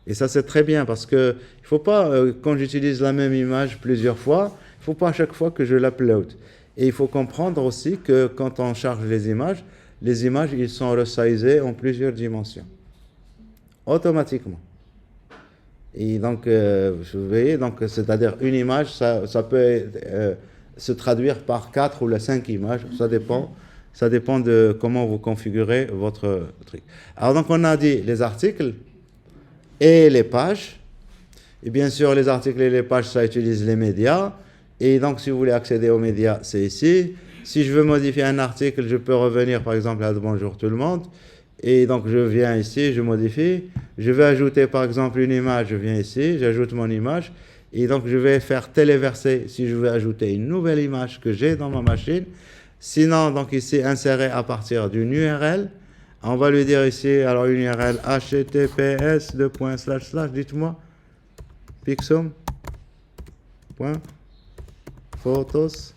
Et ça, c'est très bien parce que il ne faut pas, quand j'utilise la même image plusieurs fois, il ne faut pas à chaque fois que je l'upload. Et il faut comprendre aussi que quand on charge les images, ils sont resizés en plusieurs dimensions. Automatiquement. Et donc, vous voyez, donc, c'est-à-dire une image, ça peut se traduire par 4 ou 5 images. Ça dépend de comment vous configurez votre truc. Alors, donc, on a dit les articles et les pages. Et bien sûr, les articles et les pages, ça utilise les médias. Et donc, si vous voulez accéder aux médias, c'est ici. Si je veux modifier un article, je peux revenir par exemple à bonjour tout le monde. Et donc je viens ici, je modifie. Je vais ajouter par exemple une image, je viens ici, j'ajoute mon image. Et donc je vais faire téléverser si je veux ajouter une nouvelle image que j'ai dans ma machine. Sinon, donc ici, insérer à partir d'une URL. On va lui dire ici, alors une URL https dites-moi, pixum.photos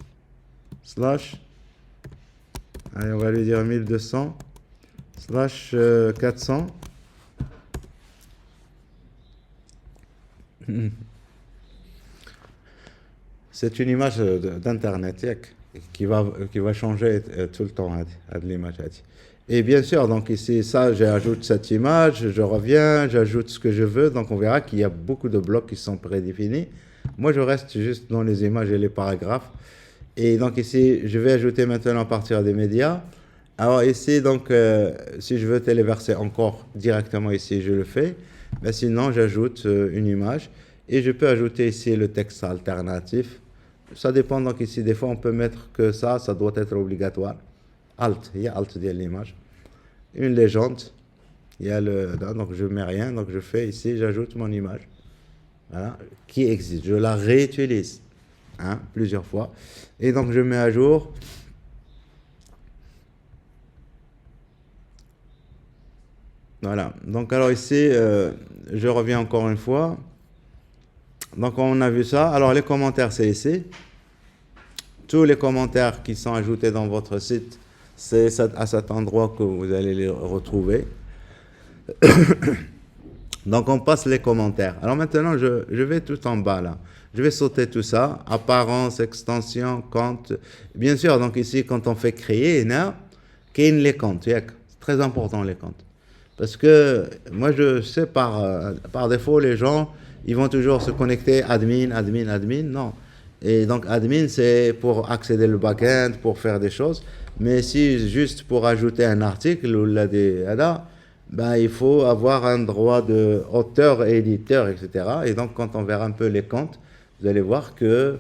allez, on va lui dire 1200 400. C'est une image d'internet qui va changer tout le temps à l'image. Et bien sûr, donc ici, ça, j'ajoute cette image, je reviens, j'ajoute ce que je veux. Donc on verra qu'il y a beaucoup de blocs qui sont prédéfinis. Moi, je reste juste dans les images et les paragraphes. Et donc ici, je vais ajouter maintenant à partir des médias. Alors ici, donc, si je veux téléverser encore directement ici, je le fais. Mais sinon, j'ajoute une image. Et je peux ajouter ici le texte alternatif. Ça dépend, donc ici, des fois, on peut mettre que ça doit être obligatoire. Alt, il y a Alt de l'image. Une légende. Il y a donc je mets rien, donc je fais ici, j'ajoute mon image. Voilà, qui existe. Je la réutilise plusieurs fois. Et donc je mets à jour. Voilà. Donc alors ici, je reviens encore une fois. Donc on a vu ça. Alors les commentaires, c'est ici. Tous les commentaires qui sont ajoutés dans votre site, c'est à cet endroit que vous allez les retrouver. Donc on passe les commentaires. Alors maintenant, je vais tout en bas là. Je vais sauter tout ça. Apparence, extension, compte. Bien sûr, donc ici, quand on fait créer, il y a les comptes. C'est très important les comptes. Parce que moi, je sais par défaut, les gens, ils vont toujours se connecter admin. Non. Et donc admin, c'est pour accéder au back-end, pour faire des choses. Mais si juste pour ajouter un article ou il faut avoir un droit de auteur, éditeur, etc. Et donc quand on verra un peu les comptes, vous allez voir que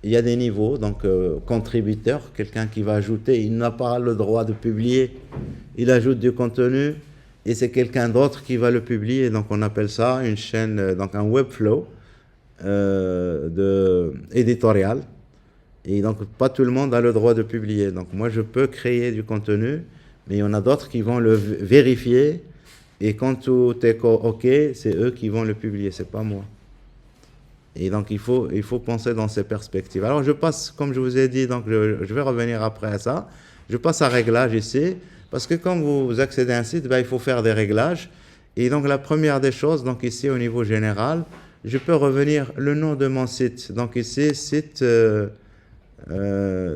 il y a des niveaux. Donc contributeur, quelqu'un qui va ajouter, il n'a pas le droit de publier, il ajoute du contenu et c'est quelqu'un d'autre qui va le publier. Donc on appelle ça une chaîne, donc un webflow éditorial. Et donc, pas tout le monde a le droit de publier. Donc, moi, je peux créer du contenu, mais il y en a d'autres qui vont le vérifier. Et quand tout est OK, c'est eux qui vont le publier, c'est pas moi. Et donc, il faut penser dans ces perspectives. Alors, je passe, comme je vous ai dit, donc je vais revenir après à ça. Je passe à réglage ici, parce que quand vous accédez à un site, il faut faire des réglages. Et donc, la première des choses, donc ici, au niveau général, je peux revenir le nom de mon site. Donc ici, site...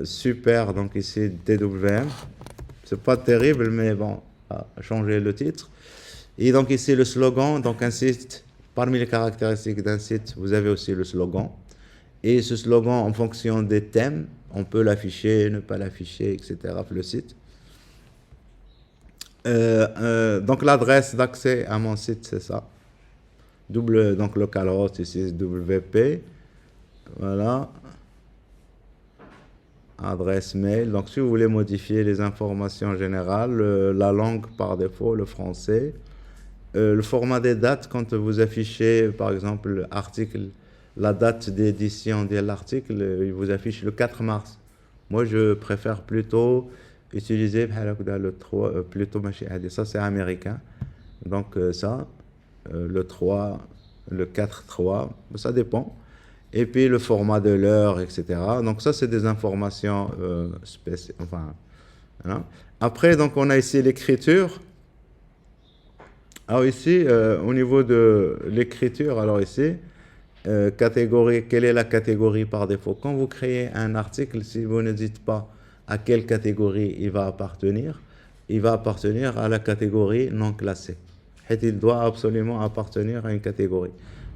super, donc ici DWM, c'est pas terrible, mais bon, à changer le titre. Et donc ici le slogan, donc un site, parmi les caractéristiques d'un site, vous avez aussi le slogan. Et ce slogan, en fonction des thèmes, on peut l'afficher, ne pas l'afficher, etc. le site. Donc l'adresse d'accès à mon site, c'est ça. Donc localhost, ici WP. Voilà. Adresse mail. Donc, si vous voulez modifier les informations générales, la langue par défaut, le français, le format des dates, quand vous affichez, par exemple, l'article, la date d'édition de l'article, il vous affiche le 4 mars. Moi, je préfère plutôt utiliser le 3, plutôt, ça c'est américain. Donc, ça, le 3, le 4-3, ça dépend. Et puis le format de l'heure, etc. Donc ça, c'est des informations spéciales. Enfin, voilà. Après, donc on a ici l'écriture. Alors ici, au niveau de l'écriture, alors ici, catégorie, quelle est la catégorie par défaut? Quand vous créez un article, si vous ne dites pas à quelle catégorie il va appartenir à la catégorie non classée. Il doit absolument appartenir à une catégorie.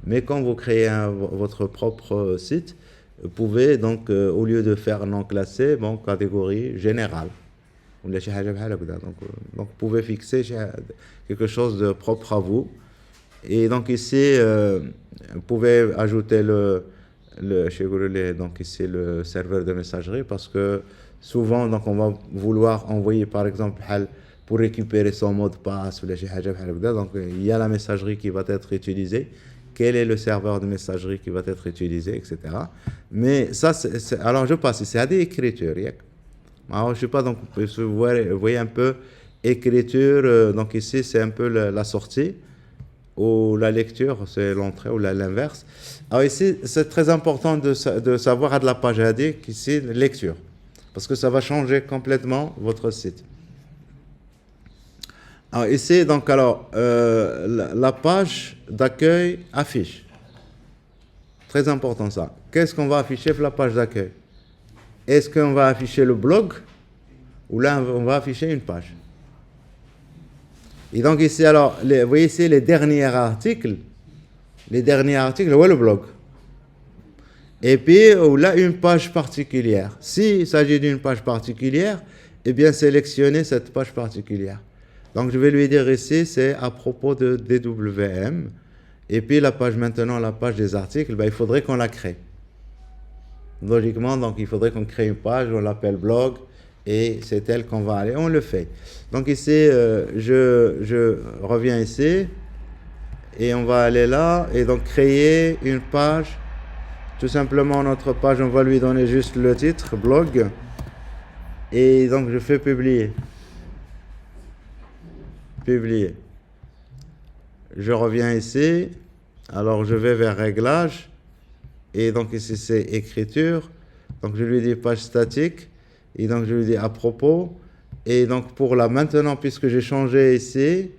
Mais quand vous créez votre propre site, vous pouvez donc, au lieu de faire non classé, bon, catégorie générale. Donc, vous pouvez fixer quelque chose de propre à vous. Et donc ici, vous pouvez ajouter donc ici le serveur de messagerie, parce que souvent donc on va vouloir envoyer par exemple pour récupérer son mot de passe ou donc il y a la messagerie qui va être utilisée. Quel est le serveur de messagerie qui va être utilisé, etc. Mais ça, alors je passe ici à des écritures. Alors, je sais pas, donc vous voyez un peu écriture, donc ici c'est un peu la sortie, ou la lecture, c'est l'entrée, ou l'inverse. Alors ici, c'est très important de savoir à de la page AD qu'ici, lecture, parce que ça va changer complètement votre site. Alors ici, donc alors, la page d'accueil affiche. Très important ça. Qu'est-ce qu'on va afficher sur la page d'accueil? Est-ce qu'on va afficher le blog ou là on va afficher une page? Et donc ici, alors, vous voyez ici les derniers articles. Les derniers articles, ouais, le blog. Et puis, là, une page particulière. S'il s'agit d'une page particulière, eh bien, sélectionnez cette page particulière. Donc, je vais lui dire ici, c'est à propos de DWM. Et puis, la page maintenant, la page des articles, ben, il faudrait qu'on la crée. Logiquement, donc, il faudrait qu'on crée une page, on l'appelle blog, et c'est elle qu'on va aller. On le fait. Donc, ici, je reviens ici, et on va aller là, et donc, créer une page. Tout simplement, notre page, on va lui donner juste le titre, blog. Et donc, je fais publier. Publier. Je reviens ici. Alors, je vais vers réglages. Et donc, ici, c'est écriture. Donc, je lui dis page statique. Et donc, je lui dis à propos. Et donc, pour là, maintenant, puisque j'ai changé ici,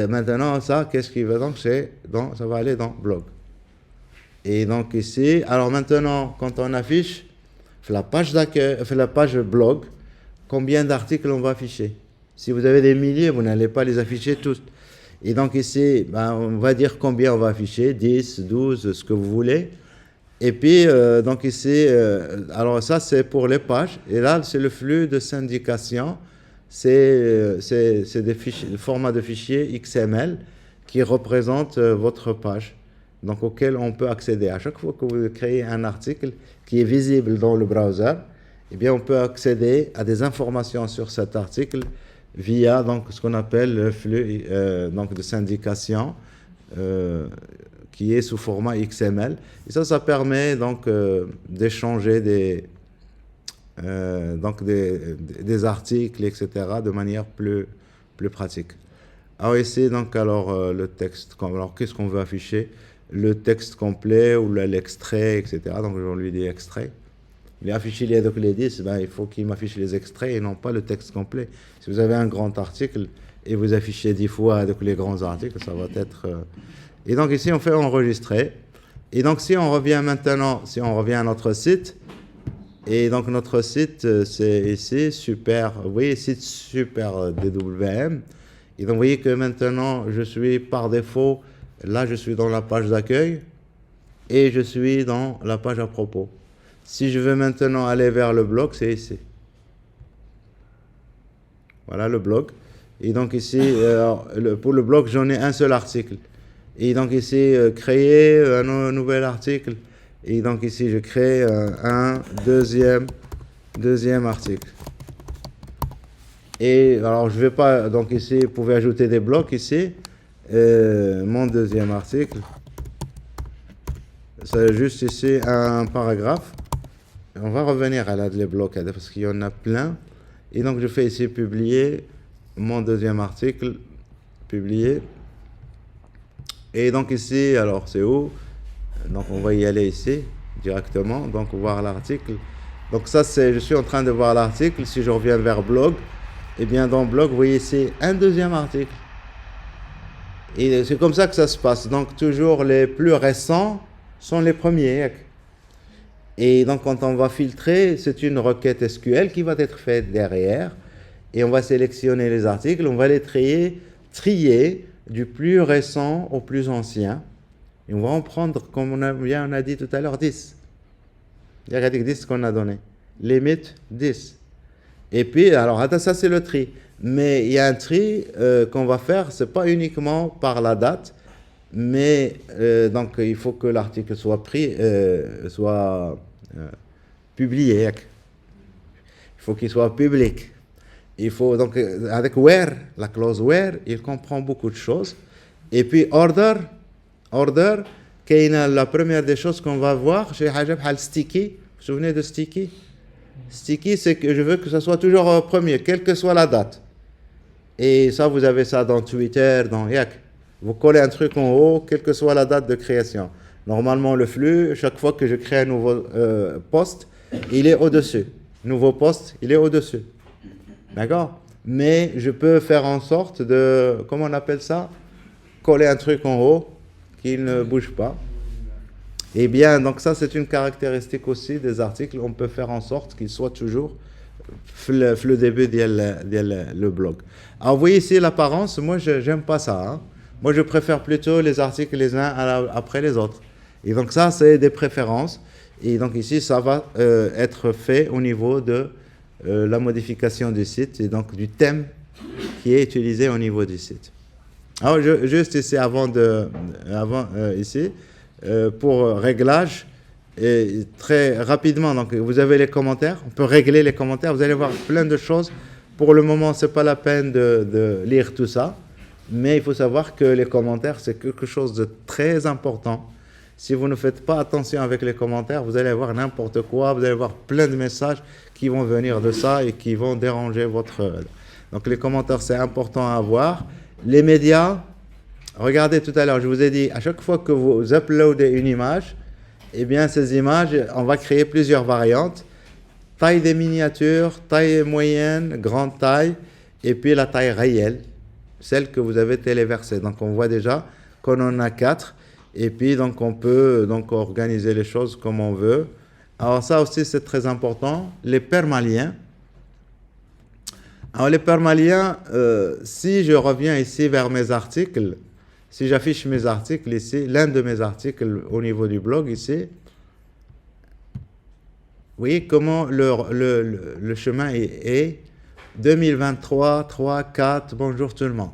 maintenant, ça, qu'est-ce qui va donc? Ça va aller dans blog. Et donc ici, alors maintenant, quand on affiche la page d'accueil, la page blog, combien d'articles on va afficher? Si vous avez des milliers, vous n'allez pas les afficher tous. Et donc ici, ben, on va dire combien on va afficher, 10, 12, ce que vous voulez. Et puis, donc ici, alors ça c'est pour les pages. Et là, c'est le flux de syndication. C'est des formats de fichiers XML qui représentent votre page, donc auquel on peut accéder. À chaque fois que vous créez un article qui est visible dans le browser, eh bien, on peut accéder à des informations sur cet article via donc, ce qu'on appelle le flux donc de syndication qui est sous format XML. Et ça permet donc d'échanger des articles, etc., de manière plus pratique. Alors ici, donc, alors, le texte, alors qu'est-ce qu'on veut afficher? Le texte complet ou l'extrait, etc. Donc, on lui dit extrait. Il est affiché les 10, ben, il faut qu'il m'affiche les extraits et non pas le texte complet. Si vous avez un grand article et vous affichez 10 fois avec les grands articles, ça va être... Et donc ici, on fait enregistrer. Et donc, si on revient maintenant, si on revient à notre site, et donc notre site, c'est ici, super, vous voyez, site super DWM. Et donc, vous voyez que maintenant, je suis par défaut, là, je suis dans la page d'accueil et je suis dans la page à propos. Si je veux maintenant aller vers le blog, c'est ici. Voilà le blog. Et donc ici, pour le blog, j'en ai un seul article. Et donc ici, créer un nouvel article. Et donc ici, je crée un deuxième article. Et alors, je ne vais pas, donc ici, vous pouvez ajouter des blocs ici. Mon deuxième article. C'est juste ici un paragraphe. On va revenir à les blocs parce qu'il y en a plein. Et donc, je fais ici publier mon deuxième article. Publier. Et donc ici, alors c'est où? Donc, on va y aller ici directement. Donc, voir l'article. Donc, ça, c'est, je suis en train de voir l'article. Si je reviens vers blog, eh bien, dans blog, vous voyez ici un deuxième article. Et c'est comme ça que ça se passe. Donc, toujours les plus récents sont les premiers. Et donc, quand on va filtrer, c'est une requête SQL qui va être faite derrière. Et on va sélectionner les articles. On va les trier du plus récent au plus ancien. Et on va en prendre, comme on a dit tout à l'heure, 10. Il y a 10 qu'on a donné. Limite 10. Et puis, alors, ça, c'est le tri. Mais il y a un tri qu'on va faire, ce n'est pas uniquement par la date, mais donc il faut que l'article soit soit publié. Il faut qu'il soit public. Il faut donc avec where, la clause where, il comprend beaucoup de choses. Et puis order, la première des choses qu'on va voir, chez Hajab Hal Sticky. Vous vous souvenez de Sticky? Sticky, c'est que je veux que ça soit toujours au premier, quelle que soit la date. Et ça, vous avez ça dans Twitter, dans Yak. Vous collez un truc en haut, quelle que soit la date de création. Normalement, le flux, chaque fois que je crée un nouveau post, il est au-dessus. Nouveau post, il est au-dessus. D'accord? Mais je peux faire en sorte de, comment on appelle ça? Coller un truc en haut, qu'il ne bouge pas. Eh bien, donc ça, c'est une caractéristique aussi des articles. On peut faire en sorte qu'ils soient toujours le début le blog. Alors, vous voyez ici l'apparence. Moi, j'aime pas ça. Hein. Moi, je préfère plutôt les articles les uns après les autres. Et donc ça, c'est des préférences. Et donc ici, ça va être fait au niveau de la modification du site et donc du thème qui est utilisé au niveau du site. Alors, juste ici, ici, pour réglage, et très rapidement, donc vous avez les commentaires, on peut régler les commentaires, vous allez voir plein de choses. Pour le moment, c'est pas la peine de lire tout ça, mais il faut savoir que les commentaires, c'est quelque chose de très important. Si vous ne faites pas attention avec les commentaires, vous allez avoir n'importe quoi, vous allez avoir plein de messages qui vont venir de ça et qui vont déranger votre... Donc les commentaires, c'est important à avoir. Les médias, regardez tout à l'heure, je vous ai dit, à chaque fois que vous uploadez une image, eh bien ces images, on va créer plusieurs variantes. Taille des miniatures, taille moyenne, grande taille, et puis la taille réelle, celle que vous avez téléversée. Donc on voit déjà qu'on en a 4, et puis donc on peut donc organiser les choses comme on veut. Alors ça aussi c'est très important, les permaliens. Alors les permaliens, si je reviens ici vers mes articles, si j'affiche mes articles ici, l'un de mes articles au niveau du blog ici, vous voyez comment le chemin est 2023, 3, 4, bonjour tout le monde.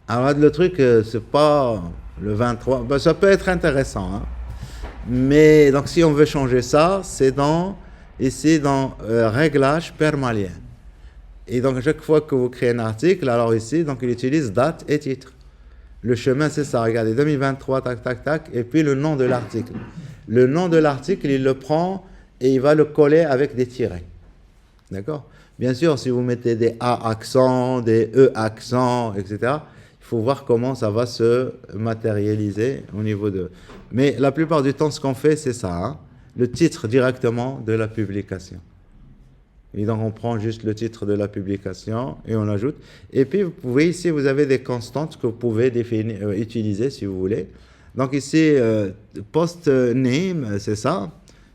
Alors le truc, c'est pas le 23, ben, ça peut être intéressant, hein. Mais donc si on veut changer ça, c'est ici dans réglage permalien. Et donc, à chaque fois que vous créez un article, alors ici, donc il utilise date et titre. Le chemin, c'est ça. Regardez, 2023, tac, tac, tac, et puis le nom de l'article. Le nom de l'article, il le prend et il va le coller avec des tirets. D'accord? Bien sûr, si vous mettez des A accents, des E accents, etc., il faut voir comment ça va se matérialiser au niveau de... Mais la plupart du temps, ce qu'on fait, c'est ça. Hein? Le titre directement de la publication. Et donc, on prend juste le titre de la publication et on l'ajoute. Et puis, vous pouvez ici, vous avez des constantes que vous pouvez utiliser si vous voulez. Donc ici, post name, c'est ça.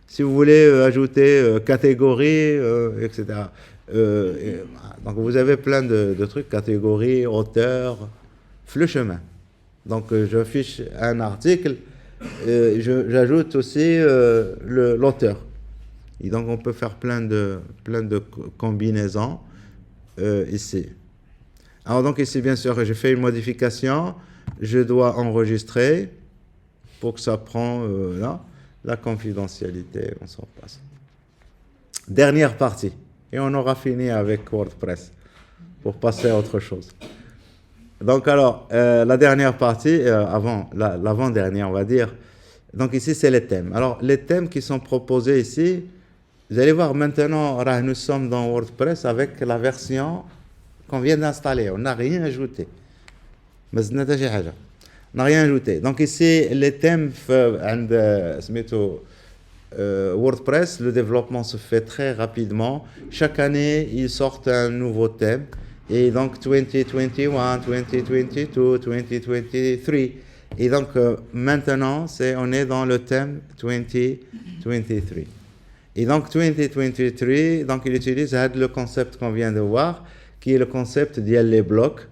Si vous voulez ajouter catégorie, etc. Donc, vous avez plein de trucs, catégorie, auteur, le chemin. Donc, j'affiche un article, j'ajoute aussi l'auteur. Et donc, on peut faire plein de combinaisons ici. Alors, donc ici, bien sûr, j'ai fait une modification. Je dois enregistrer pour que ça prend là, la confidentialité. On s'en passe. Dernière partie. Et on aura fini avec WordPress pour passer à autre chose. Donc, alors, la dernière partie, l'avant-dernière, on va dire. Donc, ici, c'est les thèmes. Alors, les thèmes qui sont proposés ici, vous allez voir maintenant, nous sommes dans WordPress avec la version qu'on vient d'installer. On n'a rien ajouté. On n'a rien ajouté. Donc ici, les thèmes, WordPress, le développement se fait très rapidement. Chaque année, ils sortent un nouveau thème. Et donc 2021, 2022, 2023. Et donc maintenant, on est dans le thème 2023. Et donc 2023, donc il utilise le concept qu'on vient de voir, qui est le concept d'IL blocs.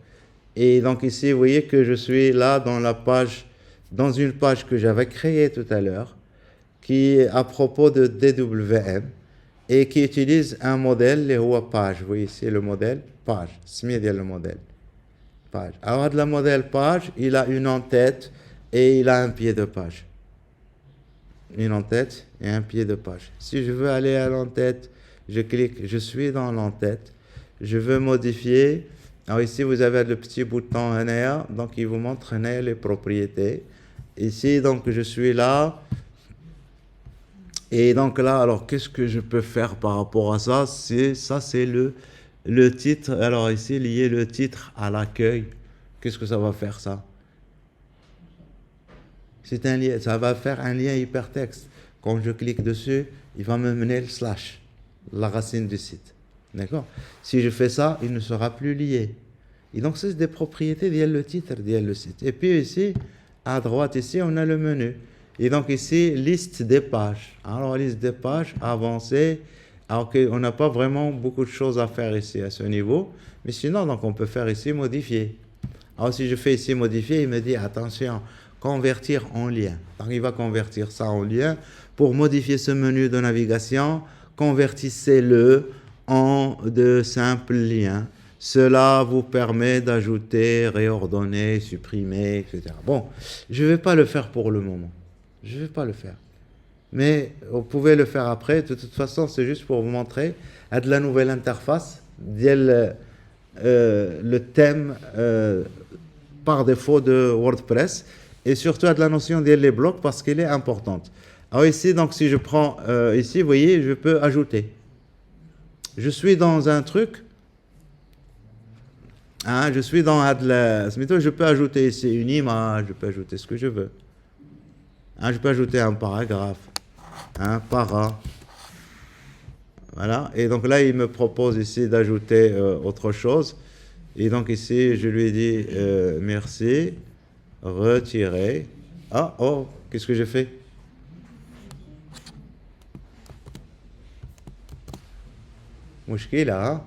Et donc ici, vous voyez que je suis là dans une page que j'avais créée tout à l'heure, qui est à propos de DWM et qui utilise un modèle, les page. Vous voyez ici le modèle, page, c'est le modèle. page. Alors, le modèle page, il a une en-tête et il a un pied de page. Une en-tête et un pied de page. Si je veux aller à l'en-tête, je clique, je suis dans l'en-tête. Je veux modifier. Alors ici, vous avez le petit bouton NR, donc il vous montre NR les propriétés. Ici, donc, je suis là. Et donc là, alors, qu'est-ce que je peux faire par rapport à ça? C'est le titre. Alors ici, lier le titre à l'accueil. Qu'est-ce que ça va faire, ça? C'est un lien. Ça va faire un lien hypertexte. Quand je clique dessus, il va me mener le slash, la racine du site. D'accord? Si je fais ça, il ne sera plus lié. Et donc, c'est des propriétés liées le titre, liées le site. Et puis ici, à droite, ici, on a le menu. Et donc ici, liste des pages. Alors, liste des pages, avancée. Alors qu'on n'a pas vraiment beaucoup de choses à faire ici à ce niveau. Mais sinon, donc, on peut faire ici modifier. Alors, si je fais ici modifier, il me dit, attention, convertir en lien. Donc, il va convertir ça en lien. Pour modifier ce menu de navigation, convertissez-le en de simples liens. Cela vous permet d'ajouter, réordonner, supprimer, etc. Bon, je ne vais pas le faire pour le moment. Je ne vais pas le faire. Mais vous pouvez le faire après. De toute façon, c'est juste pour vous montrer à de la nouvelle interface, le thème par défaut de WordPress, et surtout à de la notion des blocs parce qu'elle est importante. Alors ici, donc, si je prends ici, vous voyez, je peux ajouter. Je suis dans un truc. Je suis dans je peux ajouter ici une image, je peux ajouter ce que je veux. Je peux ajouter un paragraphe, un para. Voilà. Et donc là, il me propose ici d'ajouter autre chose. Et donc ici, je lui dis merci, retirer. Qu'est-ce que j'ai fait? Mouchkila,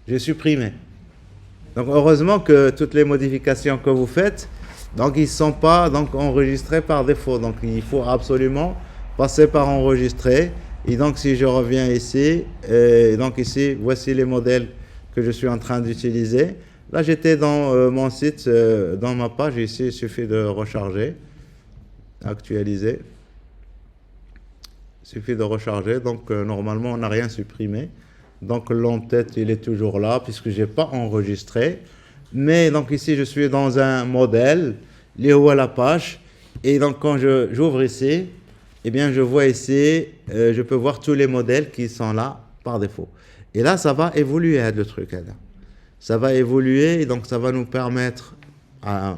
j'ai supprimé. Donc heureusement que toutes les modifications que vous faites, donc ils ne sont pas donc enregistrés par défaut. Donc il faut absolument passer par enregistrer. Et donc si je reviens ici, donc ici, voici les modèles que je suis en train d'utiliser. Là j'étais dans mon site, dans ma page, ici il suffit de recharger, actualiser. Il suffit de recharger, donc normalement on n'a rien supprimé. Donc l'en-tête, il est toujours là, puisque je n'ai pas enregistré. Mais donc ici, je suis dans un modèle, lié à la page. Et donc quand j'ouvre ici, eh bien je vois ici, je peux voir tous les modèles qui sont là par défaut. Et là, ça va évoluer, le truc. Ça va évoluer, et donc ça va nous permettre,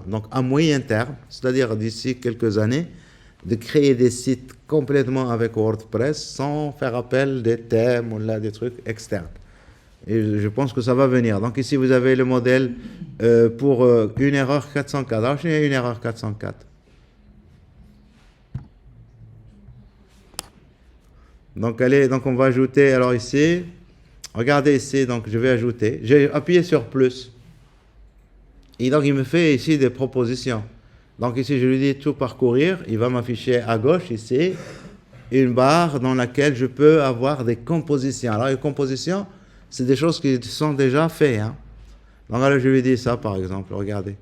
donc à moyen terme, c'est-à-dire d'ici quelques années, de créer des sites complètement avec WordPress sans faire appel des thèmes ou là, des trucs externes. Et je pense que ça va venir. Donc ici, vous avez le modèle pour une erreur 404. Alors, je n'ai une erreur 404. Donc, donc on va ajouter, alors ici, regardez ici, donc je vais ajouter. J'ai appuyé sur plus. Et donc, il me fait ici des propositions. Donc ici, je lui dis tout parcourir. Il va m'afficher à gauche, ici, une barre dans laquelle je peux avoir des compositions. Alors, les compositions, c'est des choses qui sont déjà faites. Donc là, je lui dis ça, par exemple. Regardez.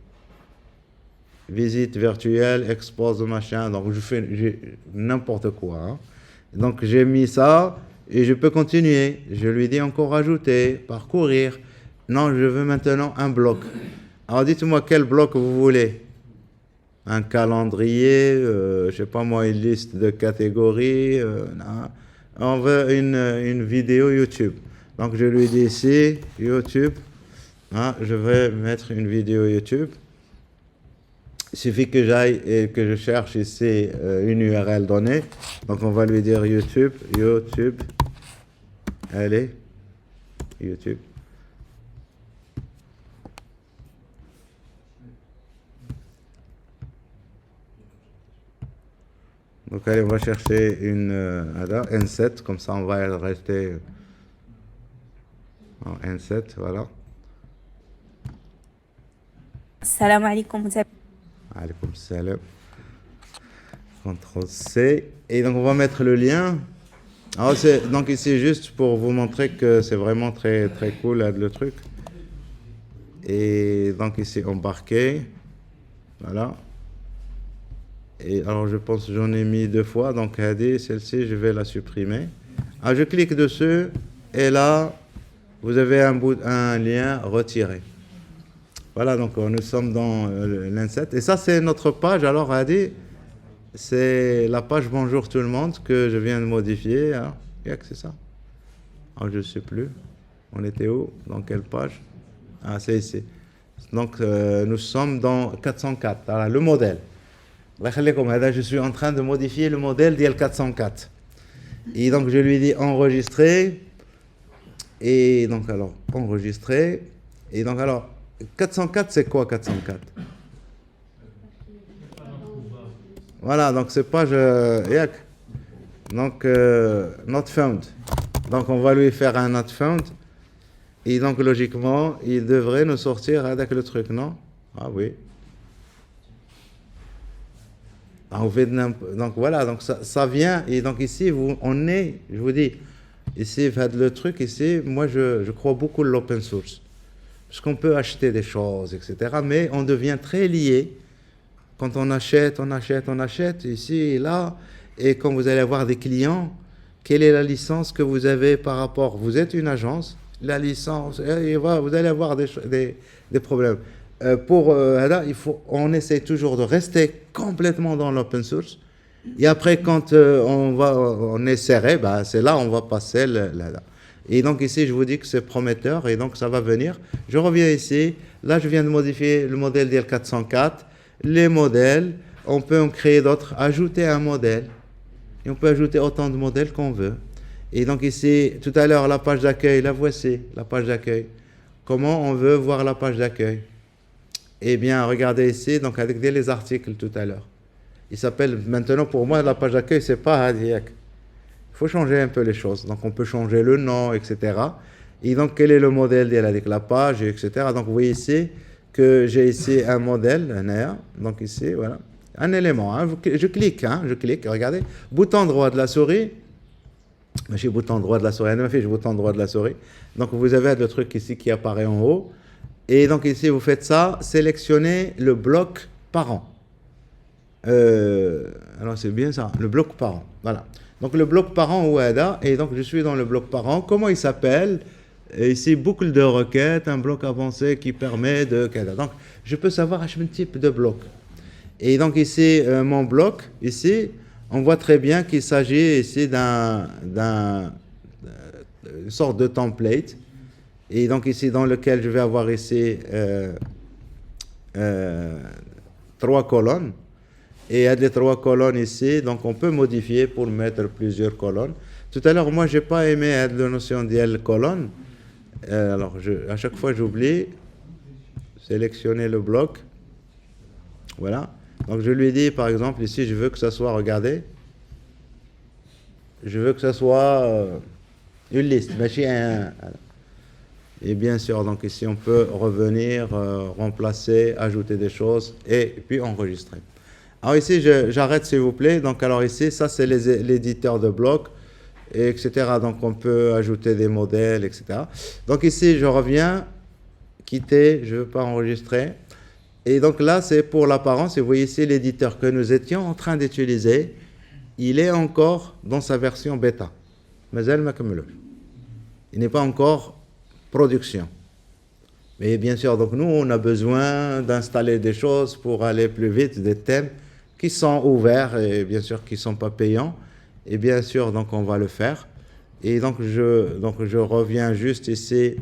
Visite virtuelle, expose machin. Donc, je fais n'importe quoi. Donc, j'ai mis ça et je peux continuer. Je lui dis encore ajouter, parcourir. Non, je veux maintenant un bloc. Alors, dites-moi quel bloc vous voulez. Un calendrier, je ne sais pas moi, une liste de catégories. On veut une vidéo YouTube. Donc, je lui dis ici, YouTube. Je vais mettre une vidéo YouTube. Il suffit que j'aille et que je cherche ici une URL donnée. Donc, on va lui dire YouTube. Allez, YouTube. Donc, allez, on va chercher une N7, comme ça on va rester en N7, voilà. Salam alaikum. Alaikum salam. CTRL-C. Et donc, on va mettre le lien. Alors, donc, ici, juste pour vous montrer que c'est vraiment très, très cool, là, le truc. Et donc ici embarqué, voilà. Et alors je pense que j'en ai mis 2 fois, donc celle-ci je vais la supprimer. Alors je clique dessus et là vous avez un lien retiré. Voilà, donc nous sommes dans l'Inset. Et ça c'est notre page, alors Hadi, c'est la page Bonjour tout le monde que je viens de modifier. Hein. C'est ça? Alors je ne sais plus. On était où? Dans quelle page? Ah, c'est ici. Donc, nous sommes dans 404. Voilà, le modèle. Je suis en train de modifier le modèle d'IL 404. Et donc, je lui dis enregistrer. Et donc, alors, enregistrer. Et donc, alors, 404, c'est quoi 404? Voilà, donc c'est page. Donc, not found. Donc, on va lui faire un not found. Et donc, logiquement, il devrait nous sortir avec le truc, non? Ah oui. Donc, voilà, donc ça vient. Et donc, ici, on est, je vous dis, ici, le truc, ici, moi, je crois beaucoup à l'open source. Parce qu'on peut acheter des choses, etc. Mais on devient très lié. Quand on achète, ici et là. Et quand vous allez avoir des clients, quelle est la licence que vous avez par rapport? Vous êtes une agence. La licence, vous allez avoir des problèmes. On essaie toujours de rester complètement dans l'open source. Et après, quand on essaierait, c'est là on va passer là. Et donc ici, je vous dis que c'est prometteur et donc ça va venir. Je reviens ici. Là, je viens de modifier le modèle DL 404. Les modèles, on peut en créer d'autres, ajouter un modèle. Et on peut ajouter autant de modèles qu'on veut. Et donc ici, tout à l'heure, la page d'accueil, la voici, la page d'accueil. Comment on veut voir la page d'accueil? Eh bien, regardez ici, donc avec les articles tout à l'heure. Il s'appelle, maintenant pour moi, la page d'accueil, c'est pas Hadiak. Il faut changer un peu les choses. Donc on peut changer le nom, etc. Et donc quel est le modèle avec la page, etc. Donc vous voyez ici que j'ai ici un modèle, donc ici, voilà, un élément. Hein. Je clique, regardez, bouton droit de la souris. J'ai bouton droit de la souris, j'ai bouton droit de la souris. Donc vous avez le truc ici qui apparaît en haut. Et donc ici vous faites ça, sélectionnez le bloc parent. Alors c'est bien ça, le bloc parent. Voilà. Donc le bloc parent Ouada, et donc je suis dans le bloc parent. Comment il s'appelle? Ici, boucle de requête, un bloc avancé qui permet de... Donc je peux savoir quel type de bloc. Et donc ici, mon bloc, ici, on voit très bien qu'il s'agit ici d'une sorte de template. Et donc ici, dans lequel je vais avoir ici 3 colonnes. Et il y a des 3 colonnes ici, donc on peut modifier pour mettre plusieurs colonnes. Tout à l'heure, moi, je n'ai pas aimé la notion d'IL colonne. Alors, à chaque fois, j'oublie. Sélectionner le bloc. Voilà. Donc, je lui dis, par exemple, ici, je veux que ça soit, regardez, je veux que ça soit une liste. Et bien sûr, donc ici, on peut revenir, remplacer, ajouter des choses et puis enregistrer. Alors ici, j'arrête s'il vous plaît. Donc alors ici, ça c'est l'éditeur de blocs, etc. Donc on peut ajouter des modèles, etc. Donc ici, je reviens, quitter, je ne veux pas enregistrer. Et donc là, c'est pour l'apparence. Et vous voyez ici l'éditeur que nous étions en train d'utiliser. Il est encore dans sa version bêta. Il n'est pas encore production. Mais bien sûr, donc nous, on a besoin d'installer des choses pour aller plus vite, des thèmes qui sont ouverts et bien sûr qui ne sont pas payants. Et bien sûr, donc on va le faire. Et donc je reviens juste ici.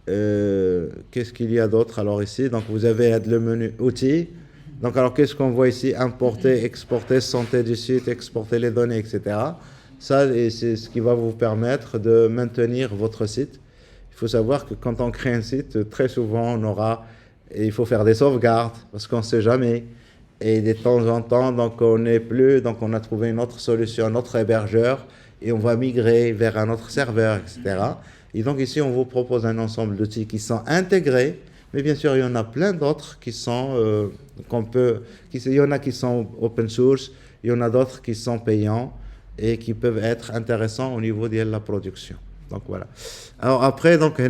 Qu'est-ce qu'il y a d'autre? Alors ici, donc vous avez le menu outils. Donc alors qu'est-ce qu'on voit ici? Importer, exporter, santé du site, exporter les données, etc. Ça, c'est ce qui va vous permettre de maintenir votre site. Il faut savoir que quand on crée un site, très souvent, il faut faire des sauvegardes parce qu'on ne sait jamais. Et de temps en temps, donc on a trouvé une autre solution, un autre hébergeur, et on va migrer vers un autre serveur, etc. Et donc ici, on vous propose un ensemble d'outils qui sont intégrés, mais bien sûr, il y en a plein d'autres qui sont il y en a qui sont open source, il y en a d'autres qui sont payants et qui peuvent être intéressants au niveau de la production. Donc voilà. Alors après, donc,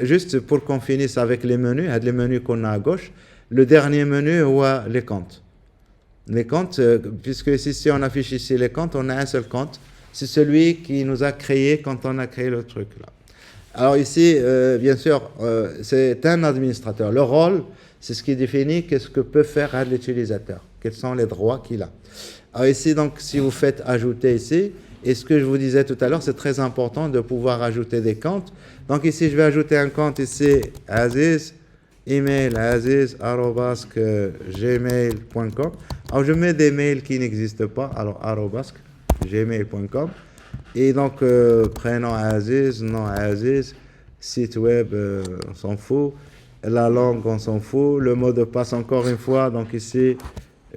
juste pour qu'on finisse avec les menus qu'on a à gauche, le dernier menu, c'est les comptes. Les comptes, puisque ici, si on affiche ici les comptes, on a un seul compte. C'est celui qui nous a créé quand on a créé le truc là. Alors ici, bien sûr, c'est un administrateur. Le rôle, c'est ce qui définit qu'est-ce que peut faire l'utilisateur, quels sont les droits qu'il a. Alors ici, donc, si vous faites ajouter ici, et ce que je vous disais tout à l'heure, c'est très important de pouvoir ajouter des comptes. Donc ici, je vais ajouter un compte ici, Aziz, email aziz@gmail.com. Alors je mets des mails qui n'existent pas, alors gmail.com. Et donc, prénom Aziz, nom Aziz, site web, on s'en fout. La langue, on s'en fout. Le mot de passe, encore une fois, donc ici,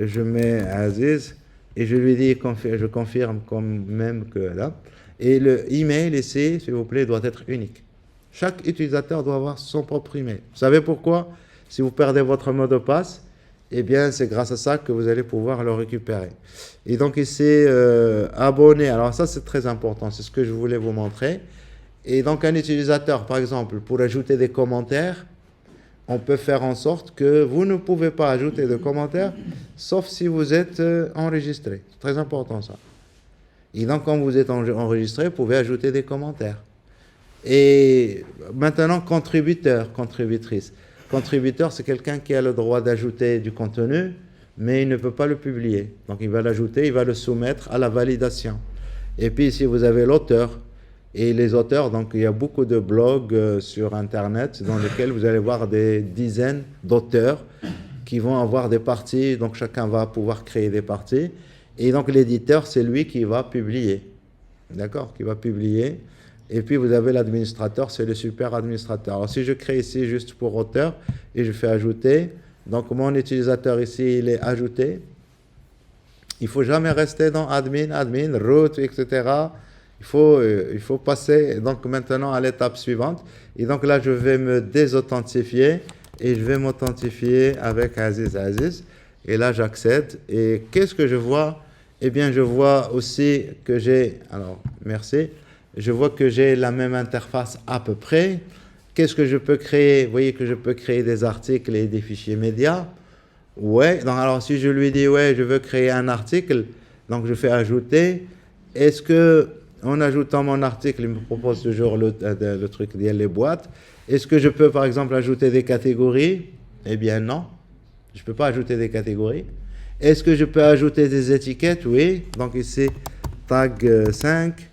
je mets Aziz. Et je lui dis, je confirme quand même que là. Et le email ici, s'il vous plaît, doit être unique. Chaque utilisateur doit avoir son propre email. Vous savez pourquoi? Si vous perdez votre mot de passe, eh bien, c'est grâce à ça que vous allez pouvoir le récupérer. Et donc ici, abonner. Alors ça, c'est très important. C'est ce que je voulais vous montrer. Et donc, un utilisateur, par exemple, pour ajouter des commentaires, on peut faire en sorte que vous ne pouvez pas ajouter de commentaires, sauf si vous êtes enregistré. C'est très important, ça. Et donc, quand vous êtes enregistré, vous pouvez ajouter des commentaires. Et maintenant, contributeur, contributrice. Contributeur, c'est quelqu'un qui a le droit d'ajouter du contenu, mais il ne peut pas le publier. Donc, il va l'ajouter, il va le soumettre à la validation. Et puis, si vous avez l'auteur, et les auteurs, donc il y a beaucoup de blogs sur Internet dans lesquels vous allez voir des dizaines d'auteurs qui vont avoir des parties, donc chacun va pouvoir créer des parties. Et donc l'éditeur, c'est lui qui va publier. D'accord? Qui va publier. Et puis vous avez l'administrateur, c'est le super administrateur. Alors si je crée ici juste pour auteur et je fais ajouter, donc mon utilisateur ici, il est ajouté. Il ne faut jamais rester dans admin, root, etc. Il faut passer donc maintenant à l'étape suivante. Et donc là, je vais me désauthentifier et je vais m'authentifier avec Aziz. Et là, j'accède. Et qu'est-ce que je vois? Eh bien, je vois aussi que j'ai... Alors, merci. Je vois que j'ai la même interface à peu près. Qu'est-ce que je peux créer? Vous voyez que je peux créer des articles et des fichiers médias. Ouais. Donc, alors, si je lui dis, ouais, je veux créer un article, donc je fais ajouter. Est-ce que... En ajoutant mon article, il me propose toujours le truc les boîtes. Est-ce que je peux, par exemple, ajouter des catégories? Eh bien, non. Je ne peux pas ajouter des catégories. Est-ce que je peux ajouter des étiquettes? Oui. Donc ici, tag 5,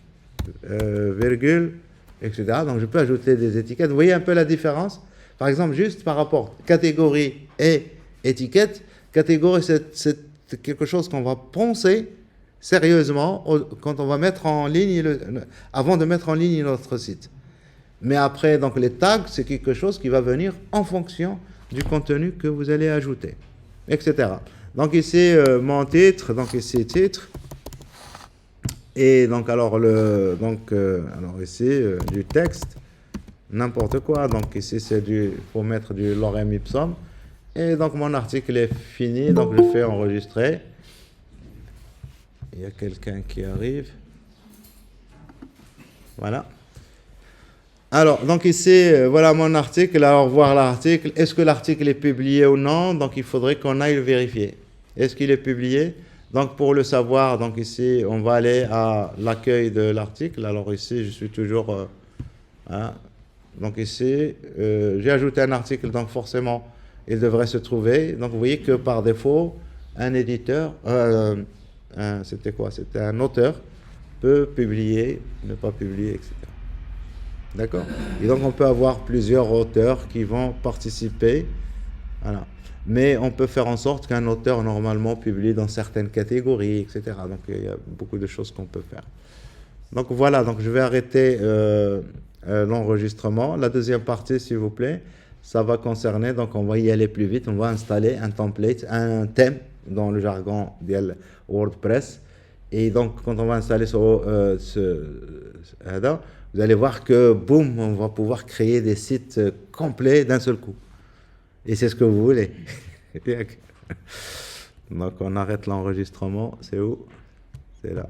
virgule, etc. Donc je peux ajouter des étiquettes. Vous voyez un peu la différence? Par exemple, juste par rapport catégorie et étiquette. Catégorie, c'est quelque chose qu'on va penser sérieusement quand on va mettre en ligne, avant de mettre en ligne notre site. Mais après, donc les tags, c'est quelque chose qui va venir en fonction du contenu que vous allez ajouter, etc. Donc ici, mon titre, donc ici, titre. Et donc, alors ici, du texte, n'importe quoi. Donc ici, faut mettre du lorem ipsum. Et donc, mon article est fini, donc je fais enregistrer. Il y a quelqu'un qui arrive. Voilà. Alors, donc ici, voilà mon article. Alors, voir l'article. Est-ce que l'article est publié ou non? Donc, il faudrait qu'on aille le vérifier. Est-ce qu'il est publié? Donc, pour le savoir, donc ici, on va aller à l'accueil de l'article. Alors, ici, je suis toujours... Donc, ici, j'ai ajouté un article. Donc, forcément, il devrait se trouver. Donc, vous voyez que par défaut, un éditeur... c'était quoi? C'était un auteur peut publier, ne pas publier, etc. D'accord? Et donc, on peut avoir plusieurs auteurs qui vont participer. Voilà. Mais on peut faire en sorte qu'un auteur, normalement, publie dans certaines catégories, etc. Donc, il y a beaucoup de choses qu'on peut faire. Donc, voilà. Donc, je vais arrêter l'enregistrement. La deuxième partie, s'il vous plaît, ça va concerner, donc on va y aller plus vite. On va installer un template, un thème dans le jargon de WordPress. Et donc, quand on va installer vous allez voir que, boum, on va pouvoir créer des sites complets d'un seul coup. Et c'est ce que vous voulez. Donc, on arrête l'enregistrement. C'est où? C'est là.